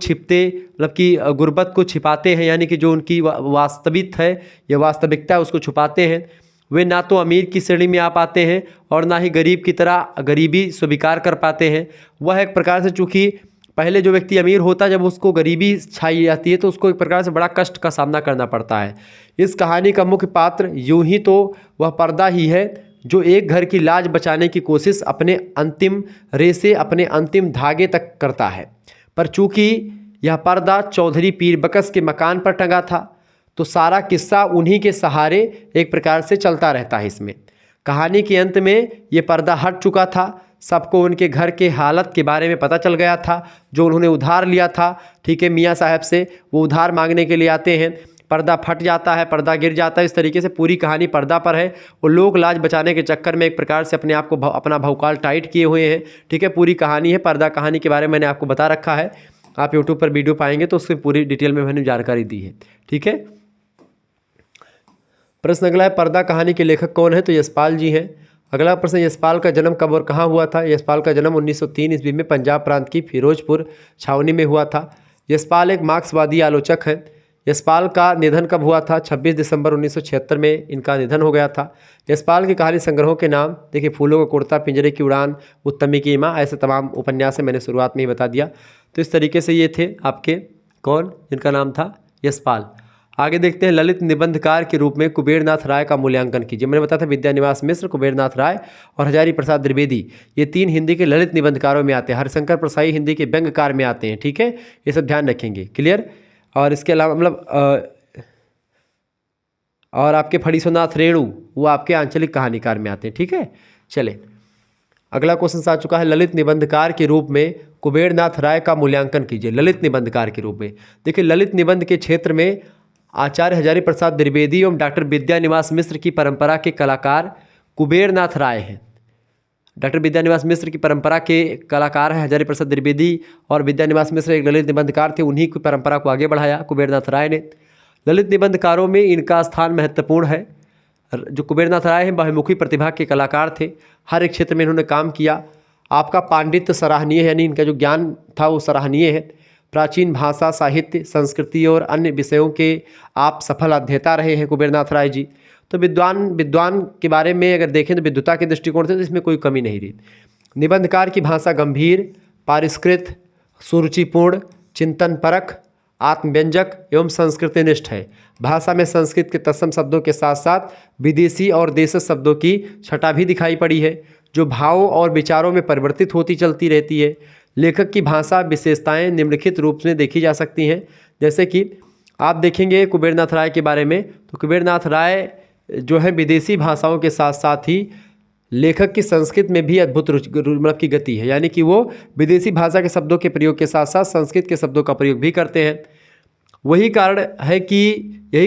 गुर्बत को छिपाते हैं, यानी कि जो उनकी वास्तविक है या वास्तविकता है उसको छुपाते हैं। वे ना तो अमीर की श्रेणी में आ पाते हैं और ना ही गरीब की तरह गरीबी स्वीकार कर पाते हैं। वह एक प्रकार से, चूँकि पहले जो व्यक्ति अमीर होता है, जब उसको गरीबी छाई जाती है तो उसको एक प्रकार से बड़ा कष्ट का सामना करना पड़ता है। इस कहानी का मुख्य पात्र यूं ही तो वह पर्दा ही है जो एक घर की लाज बचाने की कोशिश अपने अंतिम रेशे, अपने अंतिम धागे तक करता है। पर चूंकि यह पर्दा चौधरी पीर बकस के मकान पर टंगा था, तो सारा किस्सा उन्हीं के सहारे एक प्रकार से चलता रहता है। इसमें कहानी के अंत में ये पर्दा हट चुका था, सबको उनके घर के हालत के बारे में पता चल गया था, जो उन्होंने उधार लिया था। ठीक है, मियाँ साहब से वो उधार मांगने के लिए आते हैं, पर्दा फट जाता है, पर्दा गिर जाता है। इस तरीके से पूरी कहानी पर्दा पर है। वो लोग लाज बचाने के चक्कर में एक प्रकार से अपने आप को अपना भौकाल टाइट किए हुए हैं। ठीक है, पूरी कहानी है, पर्दा कहानी के बारे में मैंने आपको बता रखा है। आप यूट्यूब पर वीडियो पाएंगे तो उसकी पूरी डिटेल में मैंने जानकारी दी है। ठीक है, प्रश्न अगला है, पर्दा कहानी के लेखक कौन है? तो यशपाल जी हैं। अगला प्रश्न, यशपाल का जन्म कब और कहाँ हुआ था? यशपाल का जन्म 1903 ईस्वी में पंजाब प्रांत की फिरोजपुर छावनी में हुआ था। यशपाल एक मार्क्सवादी आलोचक हैं। यशपाल का निधन कब हुआ था? 26 दिसंबर 1976 में इनका निधन हो गया था। यशपाल के कहानी संग्रहों के नाम देखिए, फूलों का कुर्ता, पिंजरे की उड़ान, उत्तमी की माँ, ऐसे तमाम उपन्यास है, मैंने शुरुआत में ही बता दिया। तो इस तरीके से ये थे आपके कौन, जिनका नाम था यशपाल। आगे देखते हैं, ललित निबंधकार के रूप में कुबेरनाथ राय का मूल्यांकन कीजिए। मैंने बताया था विद्यानिवास मिश्र, कुबेरनाथ राय और हजारी प्रसाद द्विवेदी, ये 3 हिंदी के ललित निबंधकारों में आते हैं। हरिशंकर प्रसाई हिंदी के व्यंग्यकार में आते हैं। ठीक है, ये सब ध्यान रखेंगे। क्लियर। और इसके अलावा और आपके फणीश्वरनाथ रेणु, वो आपके आंचलिक कहानीकार में आते हैं। ठीक है, चले अगला क्वेश्चन आ चुका है, ललित निबंधकार के रूप में कुबेरनाथ राय का मूल्यांकन कीजिए। ललित निबंधकार के रूप में देखिए, ललित निबंध के क्षेत्र में आचार्य हजारी प्रसाद द्विवेदी एवं डॉक्टर विद्यानिवास मिश्र की परंपरा के कलाकार कुबेरनाथ राय हैं। डॉक्टर विद्यानिवास मिश्र की परंपरा के कलाकार हैं हजारी प्रसाद द्विवेदी, और विद्यानिवास मिश्र एक ललित निबंधकार थे, उन्हीं की परंपरा को आगे बढ़ाया कुबेरनाथ राय ने। ललित निबंधकारों में इनका स्थान महत्वपूर्ण है। जो कुबेरनाथ राय हैं बहुमुखी प्रतिभा के कलाकार थे, हर एक क्षेत्र में इन्होंने काम किया। आपका पांडित्य सराहनीय है, यानी इनका जो ज्ञान था वो सराहनीय है। प्राचीन भाषा, साहित्य, संस्कृति और अन्य विषयों के आप सफल अध्येता रहे हैं कुबेरनाथ राय जी। तो विद्वान के बारे में अगर देखें तो विद्वता के दृष्टिकोण से तो इसमें कोई कमी नहीं रही। निबंधकार की भाषा गंभीर, परिष्कृत, सुरुचिपूर्ण, चिंतन परक, आत्मव्यंजक एवं संस्कृतिनिष्ठ है। भाषा में संस्कृत के तत्सम शब्दों के साथ साथ विदेशी और देशी शब्दों की छटा भी दिखाई पड़ी है, जो भावों और विचारों में परिवर्तित होती चलती रहती है। लेखक की भाषा विशेषताएं निम्नलिखित रूप में देखी जा सकती हैं। जैसे कि आप देखेंगे कुबेरनाथ राय के बारे में, तो कुबेरनाथ राय जो है विदेशी भाषाओं के साथ साथ ही लेखक की संस्कृत में भी अद्भुत मतलब की गति है, यानी कि वो विदेशी भाषा के शब्दों के प्रयोग के साथ साथ संस्कृत के शब्दों का प्रयोग भी करते हैं। यही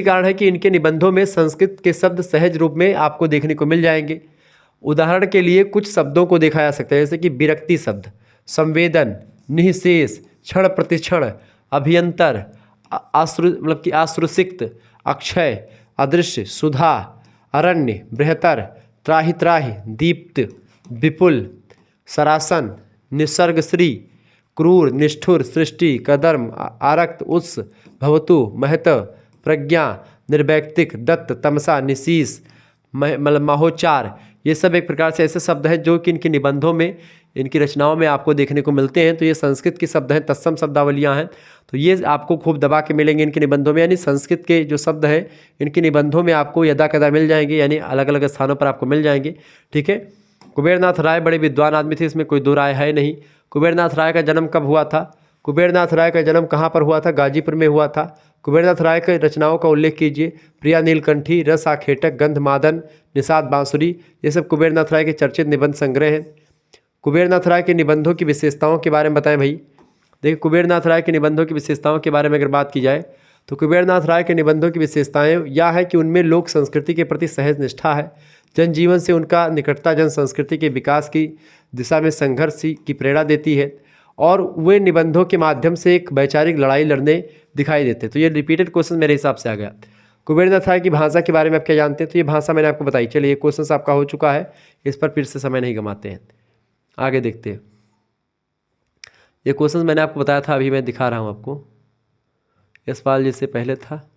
कारण है कि इनके निबंधों में संस्कृत के शब्द सहज रूप में आपको देखने को मिल जाएंगे। उदाहरण के लिए कुछ शब्दों को देखा जा सकता है, जैसे कि विरक्ति शब्द, संवेदन, निःशेष, क्षण प्रतिक्षण, अभियंतर, मतलब कि आश्रुसिक्त, अक्षय, अदृश्य, सुधा, अरण्य, बृहतर, त्राहि त्राहि, दीप्त, विपुल, सरासन, निसर्गश्री, क्रूर, निष्ठुर, सृष्टि, कदर्म, आरक्त, उत्स, भवतु, महत, प्रज्ञा, निर्वैक्तिक, दत्त, तमसा, निशीष, मतलब महोचार, ये सब एक प्रकार से ऐसे शब्द हैं जो कि इनके निबंधों में, इनकी रचनाओं में आपको देखने को मिलते हैं। तो ये संस्कृत के शब्द हैं, तत्सम शब्दावलियाँ हैं, तो ये आपको खूब दबा के मिलेंगे इनके निबंधों में। यानी संस्कृत के जो शब्द हैं इनके निबंधों में आपको यदा कदा मिल जाएंगे, यानी अलग अलग स्थानों पर आपको मिल जाएंगे। ठीक है, कुबेरनाथ राय बड़े विद्वान आदमी थे, इसमें कोई दो राय है नहीं। कुबेरनाथ राय का जन्म कब हुआ था? कुबेरनाथ राय का जन्म कहाँ पर हुआ था? गाजीपुर में हुआ था। कुबेरनाथ राय के रचनाओं का उल्लेख कीजिए। प्रिया नीलकंठी, रस आखेटक, गंधमादन, निषाद बांसुरी, ये सब कुबेरनाथ राय के चर्चित निबंध संग्रह हैं। कुबेरनाथ राय के निबंधों की विशेषताओं के बारे में बताएं भाई। देखिए, कुबेरनाथ राय के निबंधों की विशेषताओं के बारे में अगर बात की जाए तो कुबेरनाथ राय के निबंधों की विशेषताएं यह है कि उनमें लोक संस्कृति के प्रति सहज निष्ठा है। जनजीवन से उनका निकटता जन संस्कृति के विकास की दिशा में संघर्ष की प्रेरणा देती है, और वे निबंधों के माध्यम से एक वैचारिक लड़ाई लड़ने दिखाई देते। तो ये रिपीटेड क्वेश्चन मेरे हिसाब से आ गया। कुबेरनाथ राय की भाषा के बारे में आप क्या जानते हैं? तो ये भाषा मैंने आपको बताई। चलिए, ये क्वेश्चन आपका हो चुका है, इस पर फिर से समय नहीं गंवाते हैं, आगे देखते हैं। ये क्वेश्चन मैंने आपको बताया था, अभी मैं दिखा रहा हूँ आपको। यशपाल जी से पहले था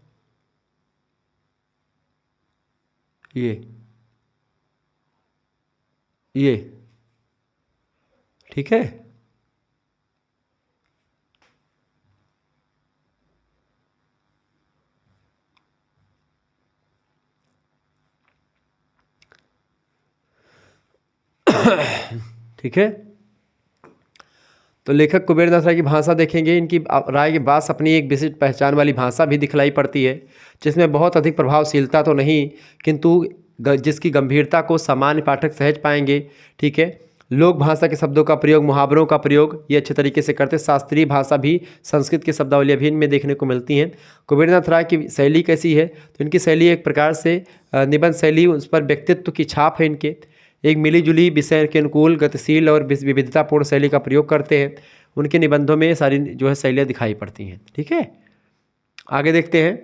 ये ठीक है। ठीक है, तो लेखक कुबेरनाथ राय की भाषा देखेंगे। इनकी राय के पास अपनी एक विशिष्ट पहचान वाली भाषा भी दिखलाई पड़ती है, जिसमें बहुत अधिक प्रभावशीलता तो नहीं, किंतु जिसकी गंभीरता को सामान्य पाठक सहज पाएंगे। ठीक है, लोक भाषा के शब्दों का प्रयोग, मुहावरों का प्रयोग ये अच्छे तरीके से करते। शास्त्रीय भाषा भी, संस्कृत की शब्दावली भी इनमें देखने को मिलती हैं। कुबेरनाथ राय की शैली कैसी है? तो इनकी शैली एक प्रकार से निबंध शैली, उस पर व्यक्तित्व की छाप है इनके। एक मिलीजुली, विषय के अनुकूल, गतिशील और विविधतापूर्ण शैली का प्रयोग करते हैं। उनके निबंधों में सारी जो है शैलियाँ दिखाई पड़ती हैं। ठीक है, आगे देखते हैं।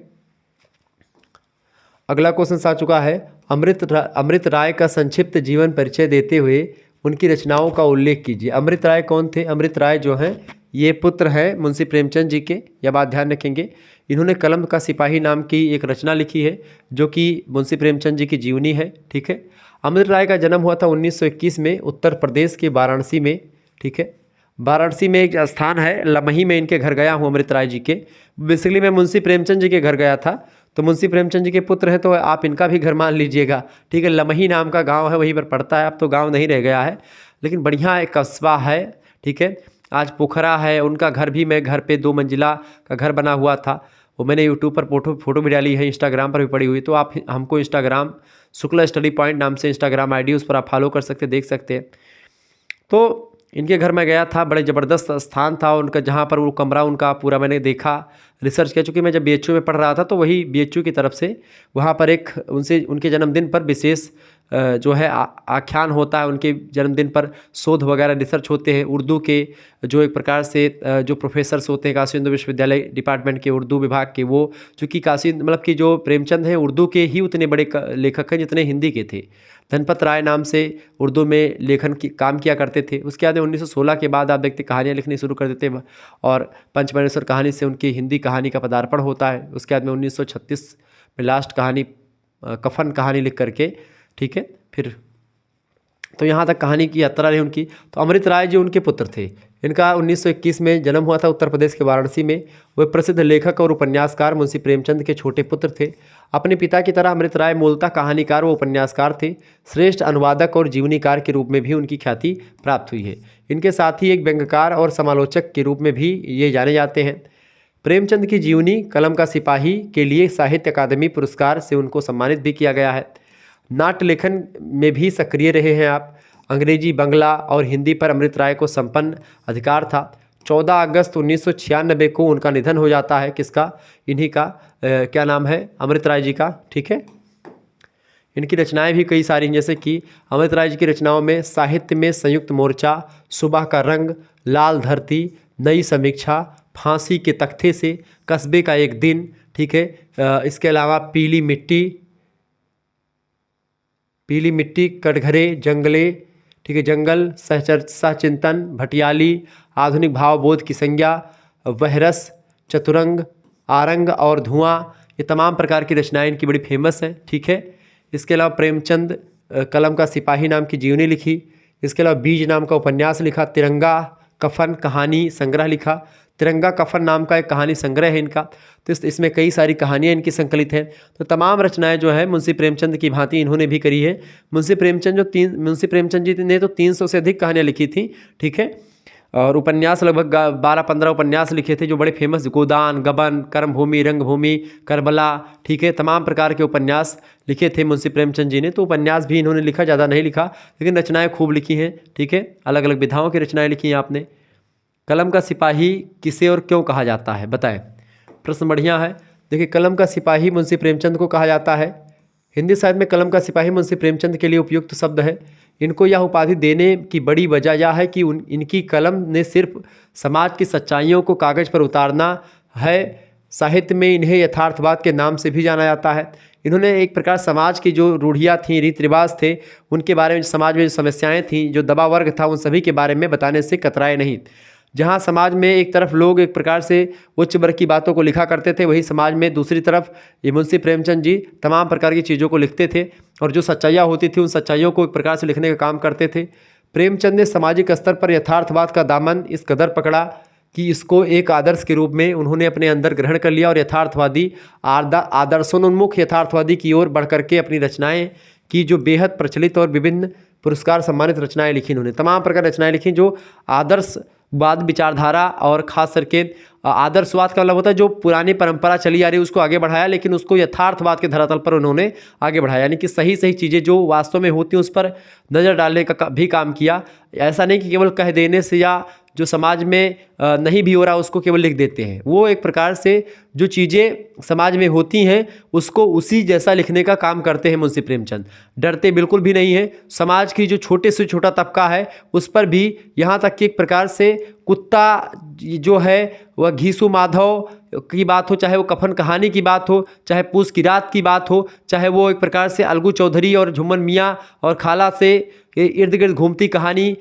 अगला क्वेश्चन आ चुका है, अमृत राय का संक्षिप्त जीवन परिचय देते हुए उनकी रचनाओं का उल्लेख कीजिए। अमृत राय कौन थे? अमृत राय जो हैं ये पुत्र हैं मुंशी प्रेमचंद जी के, यह बात ध्यान रखेंगे। इन्होंने कलम का सिपाही नाम की एक रचना लिखी है, जो कि मुंशी प्रेमचंद जी की जीवनी है। ठीक है, अमृत राय का जन्म हुआ था 1921 में उत्तर प्रदेश के वाराणसी में। ठीक है, वाराणसी में एक स्थान है लमही में इनके घर गया हूँ अमृत राय जी के। बेसिकली मैं मुंशी प्रेमचंद जी के घर गया था, तो मुंशी प्रेमचंद जी के पुत्र हैं, तो आप इनका भी घर मान लीजिएगा। ठीक है, लमही नाम का गांव है, वहीं पर पड़ता है। अब तो गांव नहीं रह गया है, लेकिन बढ़िया एक कस्बा है। ठीक है, आज पोखरा है। उनका घर भी, मैं घर पे 2 मंजिला का घर बना हुआ था, वो मैंने यूट्यूब पर फोटो भी डाली है, इंस्टाग्राम पर भी पड़ी हुई। तो आप हमको इंस्टाग्राम शुक्ला स्टडी पॉइंट नाम से इंस्टाग्राम आईडी, उस पर आप फॉलो कर सकते, देख सकते हैं। तो इनके घर में गया था, बड़े ज़बरदस्त स्थान था उनका, जहाँ पर वो कमरा उनका पूरा मैंने देखा, रिसर्च किया। चूँकि मैं जब बीएचयू में पढ़ रहा था, तो वही बीएचयू की तरफ से वहाँ पर एक उनसे उनके जन्मदिन पर विशेष जो है आख्यान होता है। उनके जन्मदिन पर शोध वगैरह रिसर्च होते हैं उर्दू के, जो एक प्रकार से जो प्रोफेसर्स होते हैं काशी हिंदू विश्वविद्यालय डिपार्टमेंट के उर्दू विभाग के, वो चूँकि काशी मतलब कि जो प्रेमचंद हैं उर्दू के ही उतने बड़े लेखक हैं जितने हिंदी के थे। धनपत राय नाम से उर्दू में लेखन की काम किया करते थे। उसके बाद 1916 के बाद आप देखते कहानियाँ लिखनी शुरू कर देते, और पंचमनेश्वर कहानी से उनकी हिंदी कहानी का पदार्पण होता है। उसके बाद में 1936 में लास्ट कहानी कफन कहानी लिख करके, ठीक है, फिर तो यहाँ तक कहानी की यात्रा रही उनकी। तो अमृत राय जी उनके पुत्र थे। इनका 1921 में जन्म हुआ था उत्तर प्रदेश के वाराणसी में। वे प्रसिद्ध लेखक और उपन्यासकार मुंशी प्रेमचंद के छोटे पुत्र थे। अपने पिता की तरह अमृत राय मूलतः कहानीकार व उपन्यासकार थे। श्रेष्ठ अनुवादक और जीवनीकार के रूप में भी उनकी ख्याति प्राप्त हुई है। इनके साथ ही एक व्यंग्यकार और समालोचक के रूप में भी ये जाने जाते हैं। प्रेमचंद की जीवनी कलम का सिपाही के लिए साहित्य अकादमी पुरस्कार से उनको सम्मानित भी किया गया है। नाट्य लेखन में भी सक्रिय रहे हैं आप। अंग्रेजी, बंगला और हिंदी पर अमृत राय को संपन्न अधिकार था। 14 अगस्त 1996 को उनका निधन हो जाता है। किसका? इन्हीं का क्या नाम है? अमृत राय जी का। ठीक है, इनकी रचनाएं भी कई सारी, जैसे कि अमृत राय जी की रचनाओं में साहित्य में संयुक्त मोर्चा, सुबह का रंग, लाल धरती, नई समीक्षा, फांसी के तख्ते से, कस्बे का एक दिन, ठीक है, इसके अलावा पीली मिट्टी, कटघरे, जंगले, ठीक है, जंगल, सहचिंतन, भटियाली, आधुनिक भावबोध की संज्ञा, वहरस, चतुरंग, आरंग और धुआं, ये तमाम प्रकार की रचनाएं इनकी बड़ी फेमस हैं। ठीक है, इसके अलावा प्रेमचंद कलम का सिपाही नाम की जीवनी लिखी। इसके अलावा बीज नाम का उपन्यास लिखा। तिरंगा कफन कहानी संग्रह लिखा। तिरंगा कफन नाम का एक कहानी संग्रह है इनका। तो इसमें कई सारी कहानियाँ इनकी संकलित हैं। तो तमाम रचनाएं जो है मुंशी प्रेमचंद की भांति इन्होंने भी करी है। मुंशी प्रेमचंद जी ने तो 300 से अधिक कहानियाँ लिखी थी। ठीक है, और उपन्यास लगभग 12-15 उपन्यास लिखे थे जो बड़े फेमस, गोदान, गबन, कर्मभूमि, रंगभूमि, करबला, ठीक है, तमाम प्रकार के उपन्यास लिखे थे मुंशी प्रेमचंद जी ने। तो उपन्यास भी इन्होंने लिखा, ज़्यादा नहीं लिखा, लेकिन रचनाएं खूब लिखी हैं। ठीक है, अलग अलग विधाओं की रचनाएं लिखी हैं आपने। कलम का सिपाही किसे और क्यों कहा जाता है, बताएं। प्रश्न बढ़िया है। देखिए, कलम का सिपाही मुंशी प्रेमचंद को कहा जाता है। हिंदी साहित्य में कलम का सिपाही मुंशी प्रेमचंद के लिए उपयुक्त शब्द है। इनको यह उपाधि देने की बड़ी वजह यह है कि इनकी कलम ने सिर्फ समाज की सच्चाइयों को कागज़ पर उतारना है। साहित्य में इन्हें यथार्थवाद के नाम से भी जाना जाता है। इन्होंने एक प्रकार समाज की जो रूढ़ियाँ थीं, रीति रिवाज थे, उनके बारे में, समाज में जो समस्याएँ थीं, जो दबा वर्ग था, उन सभी के बारे में बताने से कतराए नहीं। जहाँ समाज में एक तरफ लोग एक प्रकार से उच्च वर्ग की बातों को लिखा करते थे, वही समाज में दूसरी तरफ ये मुंशी प्रेमचंद जी तमाम प्रकार की चीज़ों को लिखते थे, और जो सच्चाइयाँ होती थी उन सच्चाइयों को एक प्रकार से लिखने का काम करते थे। प्रेमचंद ने सामाजिक स्तर पर यथार्थवाद का दामन इस कदर पकड़ा कि इसको एक आदर्श के रूप में उन्होंने अपने अंदर ग्रहण कर लिया, और यथार्थवादी आदर्शोन्मुख यथार्थवादी की ओर बढ़ करके अपनी रचनाएँ की, जो बेहद प्रचलित और विभिन्न पुरस्कार सम्मानित रचनाएँ लिखी। इन्होंने तमाम प्रकार रचनाएँ लिखी जो आदर्शवाद विचारधारा, और खास करके आदर्शवाद का मतलब होता है जो पुरानी परंपरा चली आ रही है उसको आगे बढ़ाया, लेकिन उसको यथार्थवाद के धरातल पर उन्होंने आगे बढ़ाया, यानी कि सही सही चीज़ें जो वास्तव में होती हैं उस पर नज़र डालने का भी काम किया। ऐसा नहीं कि केवल कह देने से या जो समाज में नहीं भी हो रहा उसको केवल लिख देते हैं। वो एक प्रकार से जो चीज़ें समाज में होती हैं उसको उसी जैसा लिखने का काम करते हैं मुंशी प्रेमचंद। डरते बिल्कुल भी नहीं है। समाज की जो छोटे से छोटा तबका है उस पर भी, यहाँ तक कि एक प्रकार से कुत्ता जो है वह घीसू माधव की बात हो, चाहे वो कफन कहानी की बात हो, चाहे पूस की रात की बात हो, चाहे वो एक प्रकार से अलगू चौधरी और झुम्मन मियाँ और खाला से इर्द गिर्द घूमती कहानी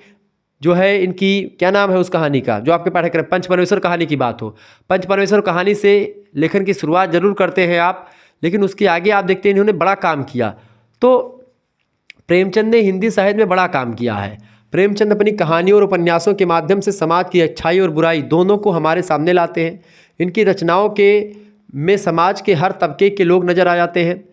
जो है इनकी, क्या नाम है उस कहानी का जो आपके पाठ्यक्रम, पंचपरमेश्वर कहानी की बात हो। पंचपरमेश्वर कहानी से लेखन की शुरुआत जरूर करते हैं आप, लेकिन उसके आगे आप देखते हैं इन्होंने बड़ा काम किया। तो प्रेमचंद ने हिंदी साहित्य में बड़ा काम किया है। प्रेमचंद अपनी कहानियों और उपन्यासों के माध्यम से समाज की अच्छाई और बुराई दोनों को हमारे सामने लाते हैं। इनकी रचनाओं के में समाज के हर तबके के लोग नजर आ जाते हैं।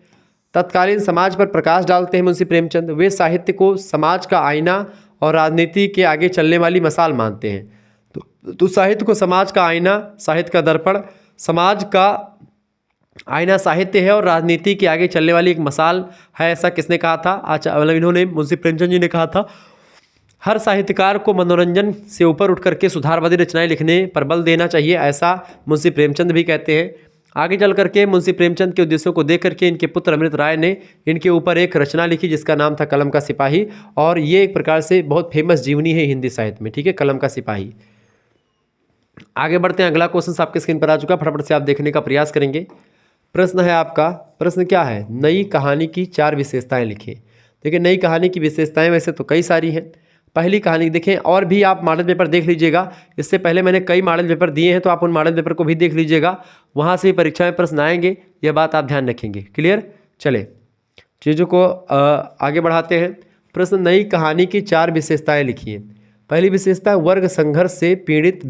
तत्कालीन समाज पर प्रकाश डालते हैं मुंशी प्रेमचंद। वे साहित्य को समाज का आईना और राजनीति के आगे चलने वाली मिसाल मानते हैं। तो साहित्य को समाज का आईना, साहित्य का दर्पण, समाज का आईना साहित्य है और राजनीति के आगे चलने वाली एक मिसाल है। ऐसा किसने कहा था? मतलब इन्होंने, मुंशी प्रेमचंद जी ने कहा था। हर साहित्यकार को मनोरंजन से ऊपर उठ करके सुधारवादी रचनाएं लिखने पर बल देना चाहिए, ऐसा मुंशी प्रेमचंद भी कहते हैं। आगे चल करके मुंशी प्रेमचंद के उद्देश्यों को देख करके इनके पुत्र अमृत राय ने इनके ऊपर एक रचना लिखी जिसका नाम था कलम का सिपाही, और ये एक प्रकार से बहुत फेमस जीवनी है हिंदी साहित्य में। ठीक है, कलम का सिपाही। आगे बढ़ते हैं, अगला क्वेश्चन आपके स्क्रीन पर आ चुका, फटाफट से आप देखने का प्रयास करेंगे। प्रश्न है आपका, प्रश्न क्या है? नई कहानी की 4 विशेषताएं लिखिए। देखिए, नई कहानी की विशेषताएं वैसे तो कई सारी हैं। पहली कहानी देखें, और भी आप मॉडल पेपर देख लीजिएगा। इससे पहले मैंने कई मॉडल पेपर दिए हैं, तो आप उन मॉडल पेपर को भी देख लीजिएगा, वहाँ से परीक्षा में प्रश्न आएंगे, यह बात आप ध्यान रखेंगे। क्लियर? चले चीज़ों को आगे बढ़ाते हैं। प्रश्न, नई कहानी की 4 विशेषताएं लिखिए। पहली विशेषता, वर्ग संघर्ष से पीड़ित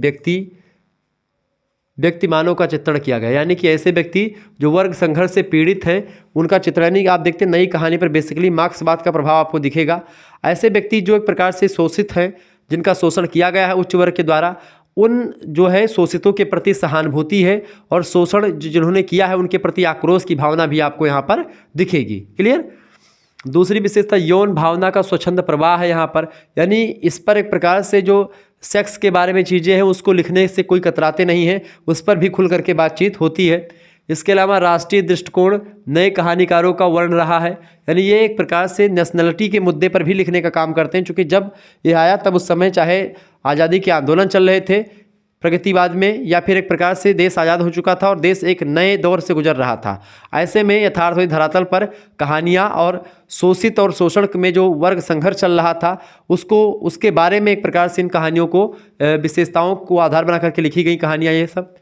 व्यक्तिमानों का चित्रण किया गया, यानी कि ऐसे व्यक्ति जो वर्ग संघर्ष से पीड़ित हैं उनका चित्रण ही आप देखते हैं नई कहानी पर। बेसिकली मार्क्सवाद का प्रभाव आपको दिखेगा। ऐसे व्यक्ति जो एक प्रकार से शोषित हैं, जिनका शोषण किया गया है उच्च वर्ग के द्वारा, उन जो है शोषितों के प्रति सहानुभूति है, और शोषण जिन्होंने किया है उनके प्रति आक्रोश की भावना भी आपको यहाँ पर दिखेगी। क्लियर? दूसरी विशेषता, यौन भावना का स्वच्छंद प्रवाह है यहाँ पर, यानी इस पर एक प्रकार से जो सेक्स के बारे में चीज़ें हैं उसको लिखने से कोई कतराते नहीं हैं, उस पर भी खुल करके बातचीत होती है। इसके अलावा राष्ट्रीय दृष्टिकोण नए कहानीकारों का वर्ण रहा है, यानी ये एक प्रकार से नेशनलिटी के मुद्दे पर भी लिखने का काम करते हैं, क्योंकि जब ये आया तब उस समय चाहे आज़ादी के आंदोलन चल रहे थे प्रगतिवाद में, या फिर एक प्रकार से देश आज़ाद हो चुका था और देश एक नए दौर से गुजर रहा था। ऐसे में यथार्थवादी धरातल पर कहानियाँ और शोषित और शोषण में जो वर्ग संघर्ष चल रहा था उसके बारे में एक प्रकार से इन कहानियों को, विशेषताओं को आधार बना करके लिखी गई कहानियाँ ये सब।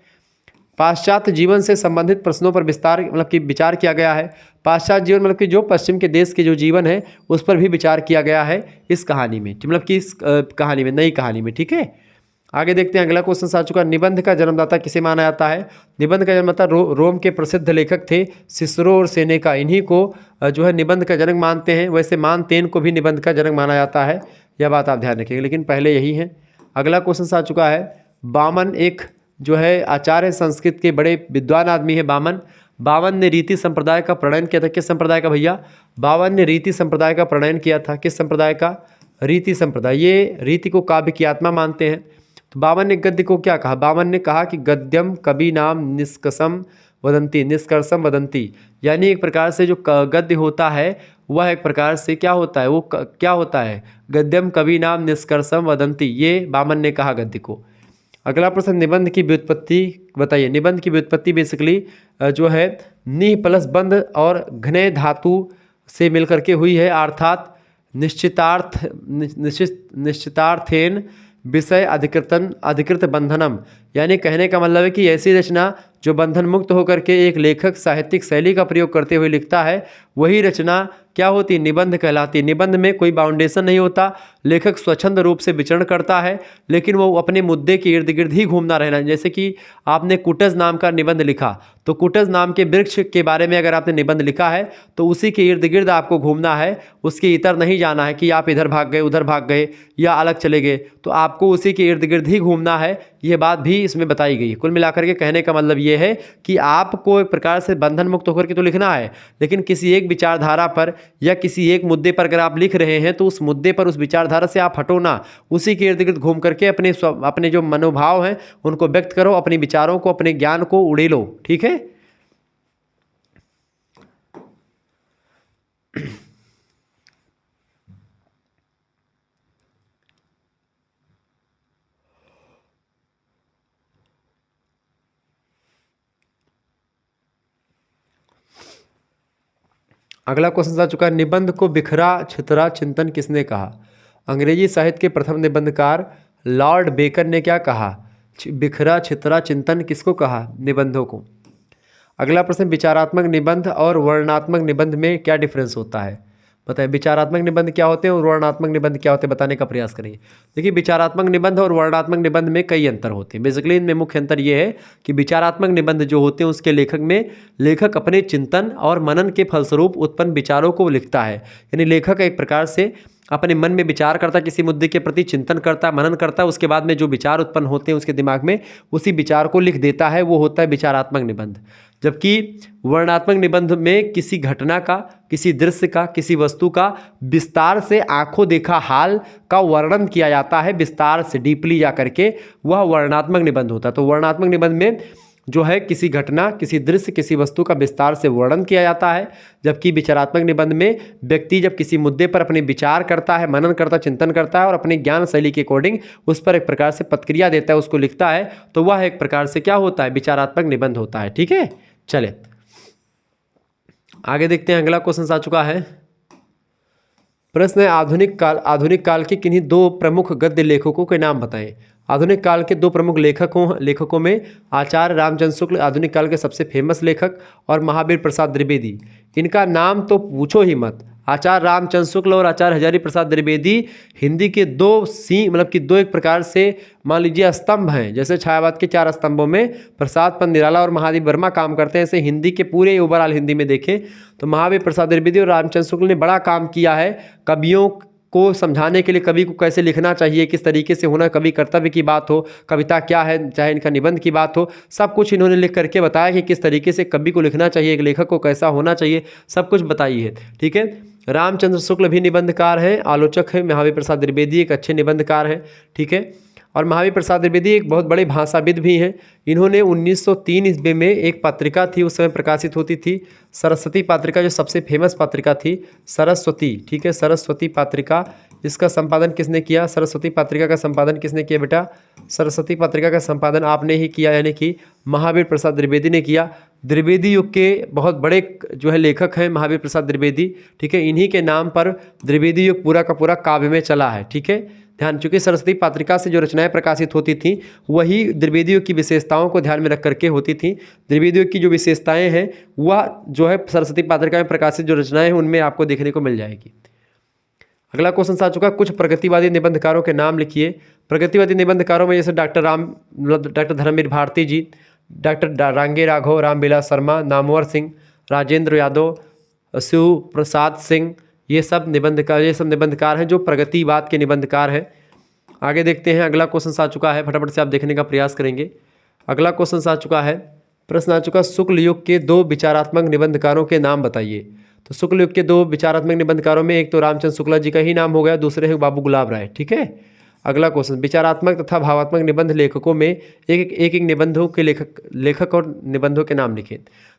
पाश्चात्य जीवन से संबंधित प्रश्नों पर मतलब कि विचार किया गया है। पाश्चात्य जीवन मतलब कि जो पश्चिम के देश के जो जीवन है उस पर भी विचार किया गया है इस कहानी में, मतलब कि इस कहानी में, नई कहानी में। ठीक है, आगे देखते हैं, अगला क्वेश्चन आ चुका। निबंध का जन्मदाता किसे माना जाता है? निबंध का जन्मदाता रोम के प्रसिद्ध लेखक थे सिसरो और सेनेका, इन्हीं को जो है निबंध का जनक मानते हैं। वैसे मानतेन को भी निबंध का जनक माना जाता है, यह बात आप ध्यान रखिएगा, लेकिन पहले यही है। अगला क्वेश्चन आ चुका है, बामन एक जो है आचार्य संस्कृत के बड़े विद्वान आदमी है बामन। बावन ने रीति संप्रदाय का प्रणयन किया था। किस संप्रदाय का भैया? बावन ने रीति संप्रदाय का प्रणयन किया था। किस संप्रदाय का? रीति संप्रदाय। ये रीति को काव्य की आत्मा मानते हैं। तो बावन ने गद्य को क्या कहा? बावन ने कहा कि गद्यम कवि नाम निष्कर्षम वदंती, यानी एक प्रकार से जो गद्य होता है वह एक प्रकार से क्या होता है, वो क्या होता है? गद्यम कवि नाम निष्कर्षम वदंती, ये बामन ने कहा गद्य को। अगला प्रश्न, निबंध की व्युत्पत्ति बताइए। निबंध की व्युत्पत्ति बेसिकली जो है नि प्लस बंध और घने धातु से मिलकर के हुई है, अर्थात निश्चितार्थेन विषय अधिकृत बंधनम, यानी कहने का मतलब है कि ऐसी रचना जो बंधन मुक्त होकर के एक लेखक साहित्यिक शैली का प्रयोग करते हुए लिखता है वही रचना क्या होती है? निबंध कहलाती है। निबंध में कोई बाउंडेशन नहीं होता, लेखक स्वच्छंद रूप से विचरण करता है, लेकिन वो अपने मुद्दे के इर्द गिर्द ही घूमना रहना। जैसे कि आपने कुटज नाम का निबंध लिखा, तो कुटज नाम के वृक्ष के बारे में अगर आपने निबंध लिखा है तो उसी के इर्द गिर्द आपको घूमना है, उसके इतर नहीं जाना है कि आप इधर भाग गए उधर भाग गए या अलग चले गए, तो आपको उसी के इर्द गिर्द ही घूमना है। यह बात भी इसमें बताई गई है। कुल मिलाकर के कहने का मतलब ये है कि आपको एक प्रकार से बंधन मुक्त होकर के तो लिखना है, लेकिन किसी एक विचारधारा पर या किसी एक मुद्दे पर अगर आप लिख रहे हैं तो उस मुद्दे पर, उस विचारधारा से आप हटो ना, उसी के इर्द गिर्द घूम करके अपने जो मनोभाव हैं उनको व्यक्त करो, अपने विचारों को, अपने ज्ञान को उड़ेलो। ठीक है, अगला क्वेश्चन आ चुका है, निबंध को बिखरा छितरा चिंतन किसने कहा? अंग्रेजी साहित्य के प्रथम निबंधकार लॉर्ड बेकर ने क्या कहा? बिखरा छितरा चिंतन किसको कहा? निबंधों को। अगला प्रश्न, विचारात्मक निबंध और वर्णनात्मक निबंध में क्या डिफरेंस होता है? बताएं विचारात्मक निबंध क्या होते हैं और वर्णनात्मक निबंध क्या होते हैं, बताने का प्रयास करेंगे। देखिए विचारात्मक निबंध और वर्णनात्मक निबंध में कई अंतर होते हैं। बेसिकली इनमें मुख्य अंतर ये है कि विचारात्मक निबंध जो होते हैं उसके लेखक में लेखक अपने चिंतन और मनन के फलस्वरूप उत्पन्न विचारों को लिखता है। यानी लेखक एक प्रकार से अपने मन में विचार करता है, किसी मुद्दे के प्रति चिंतन करता है, मनन करता है, उसके बाद में जो विचार उत्पन्न होते हैं उसके दिमाग में उसी विचार को लिख देता है, वो होता है विचारात्मक निबंध। जबकि वर्णनात्मक निबंध में किसी घटना का, किसी दृश्य का, किसी वस्तु का विस्तार से आंखों देखा हाल का वर्णन किया जाता है, विस्तार से डीपली जा करके, वह वर्णनात्मक निबंध होता है। तो वर्णनात्मक निबंध में जो है किसी घटना, किसी दृश्य, किसी वस्तु का विस्तार से वर्णन किया जाता है, जबकि विचारात्मक निबंध में व्यक्ति जब किसी मुद्दे पर अपने विचार करता है, मनन करता है, चिंतन करता है और अपने ज्ञान शैली के अकॉर्डिंग उस पर एक प्रकार से प्रतिक्रिया देता है, उसको लिखता है, तो वह एक प्रकार से क्या होता है, विचारात्मक निबंध होता है। ठीक है, चले आगे देखते हैं। अगला क्वेश्चन आ चुका है। प्रश्न है आधुनिक काल के किन्हीं दो प्रमुख गद्य लेखकों के नाम बताएं। आधुनिक काल के दो प्रमुख लेखकों में आचार्य रामचंद्र शुक्ल आधुनिक काल के सबसे फेमस लेखक और महावीर प्रसाद द्विवेदी। इनका नाम तो पूछो ही मत। आचार्य रामचंद्र शुक्ल और आचार्य हजारी प्रसाद द्विवेदी हिंदी के दो मतलब कि दो एक प्रकार से मान लीजिए स्तंभ हैं। जैसे छायावाद के 4 स्तंभों में प्रसाद पंत निराला और महादेव वर्मा काम करते हैं, ऐसे हिंदी के पूरे ओवरऑल हिंदी में देखें तो महावीर प्रसाद द्विवेदी और रामचंद्र शुक्ल ने बड़ा काम किया है कवियों को समझाने के लिए, कवि को कैसे लिखना चाहिए, किस तरीके से होना, कवि कर्तव्य की बात हो, कविता क्या है, चाहे इनका निबंध की बात हो, सब कुछ इन्होंने लिख करके बताया कि किस तरीके से कवि को लिखना चाहिए, एक लेखक को कैसा होना चाहिए, सब कुछ बताई है। ठीक है, रामचंद्र शुक्ल भी निबंधकार हैं, आलोचक हैं। महावीर प्रसाद द्विवेदी एक अच्छे निबंधकार हैं। ठीक है, और महावीर प्रसाद द्विवेदी एक बहुत बड़े भाषाविद भी हैं। इन्होंने 1903 ईस्वी में एक पत्रिका थी, उस समय प्रकाशित होती थी, सरस्वती पत्रिका, जो सबसे फेमस पत्रिका थी, सरस्वती। ठीक है, सरस्वती पत्रिका, इसका संपादन किसने किया? सरस्वती पत्रिका का संपादन किसने किया बेटा? सरस्वती पत्रिका का संपादन आपने ही किया, यानी कि महावीर प्रसाद द्विवेदी ने किया। द्विवेदी युग के बहुत बड़े जो है लेखक हैं महावीर प्रसाद द्विवेदी। ठीक है, इन्हीं के नाम पर द्विवेदी युग पूरा का पूरा काव्य में चला है। ठीक है, ध्यान, चूंकि सरस्वती पत्रिका से जो रचनाएं प्रकाशित होती थीं वही द्विवेदी युग की विशेषताओं को ध्यान में रख करके होती थीं। द्विवेदी युग की जो विशेषताएं हैं वह जो है सरस्वती पत्रिका में प्रकाशित जो रचनाएं हैं उनमें आपको देखने को मिल जाएगी। अगला क्वेश्चन आ चुका, कुछ प्रगतिवादी निबंधकारों के नाम लिखिए। प्रगतिवादी निबंधकारों में जैसे डॉक्टर धर्मवीर भारती जी, डॉक्टर रांगे राघव, रामविलास शर्मा, नामवर सिंह, राजेंद्र यादव, शिव प्रसाद सिंह, ये सब निबंधकार हैं जो प्रगतिवाद के निबंधकार हैं। आगे देखते हैं, अगला क्वेश्चन आ चुका है, फटाफट से आप देखने का प्रयास करेंगे। अगला क्वेश्चन आ चुका है, प्रश्न आ चुका, शुक्ल युग के 2 विचारात्मक निबंधकारों के नाम बताइए। तो शुक्ल युग के 2 विचारात्मक निबंधकारों में एक तो रामचंद्र शुक्ला जी का ही नाम हो गया, दूसरे हैं बाबू गुलाब राय। ठीक है, अगला क्वेश्चन, विचारात्मक तथा भावात्मक निबंध लेखकों में एक निबंधों के लेखक और निबंधों के नाम लिखें।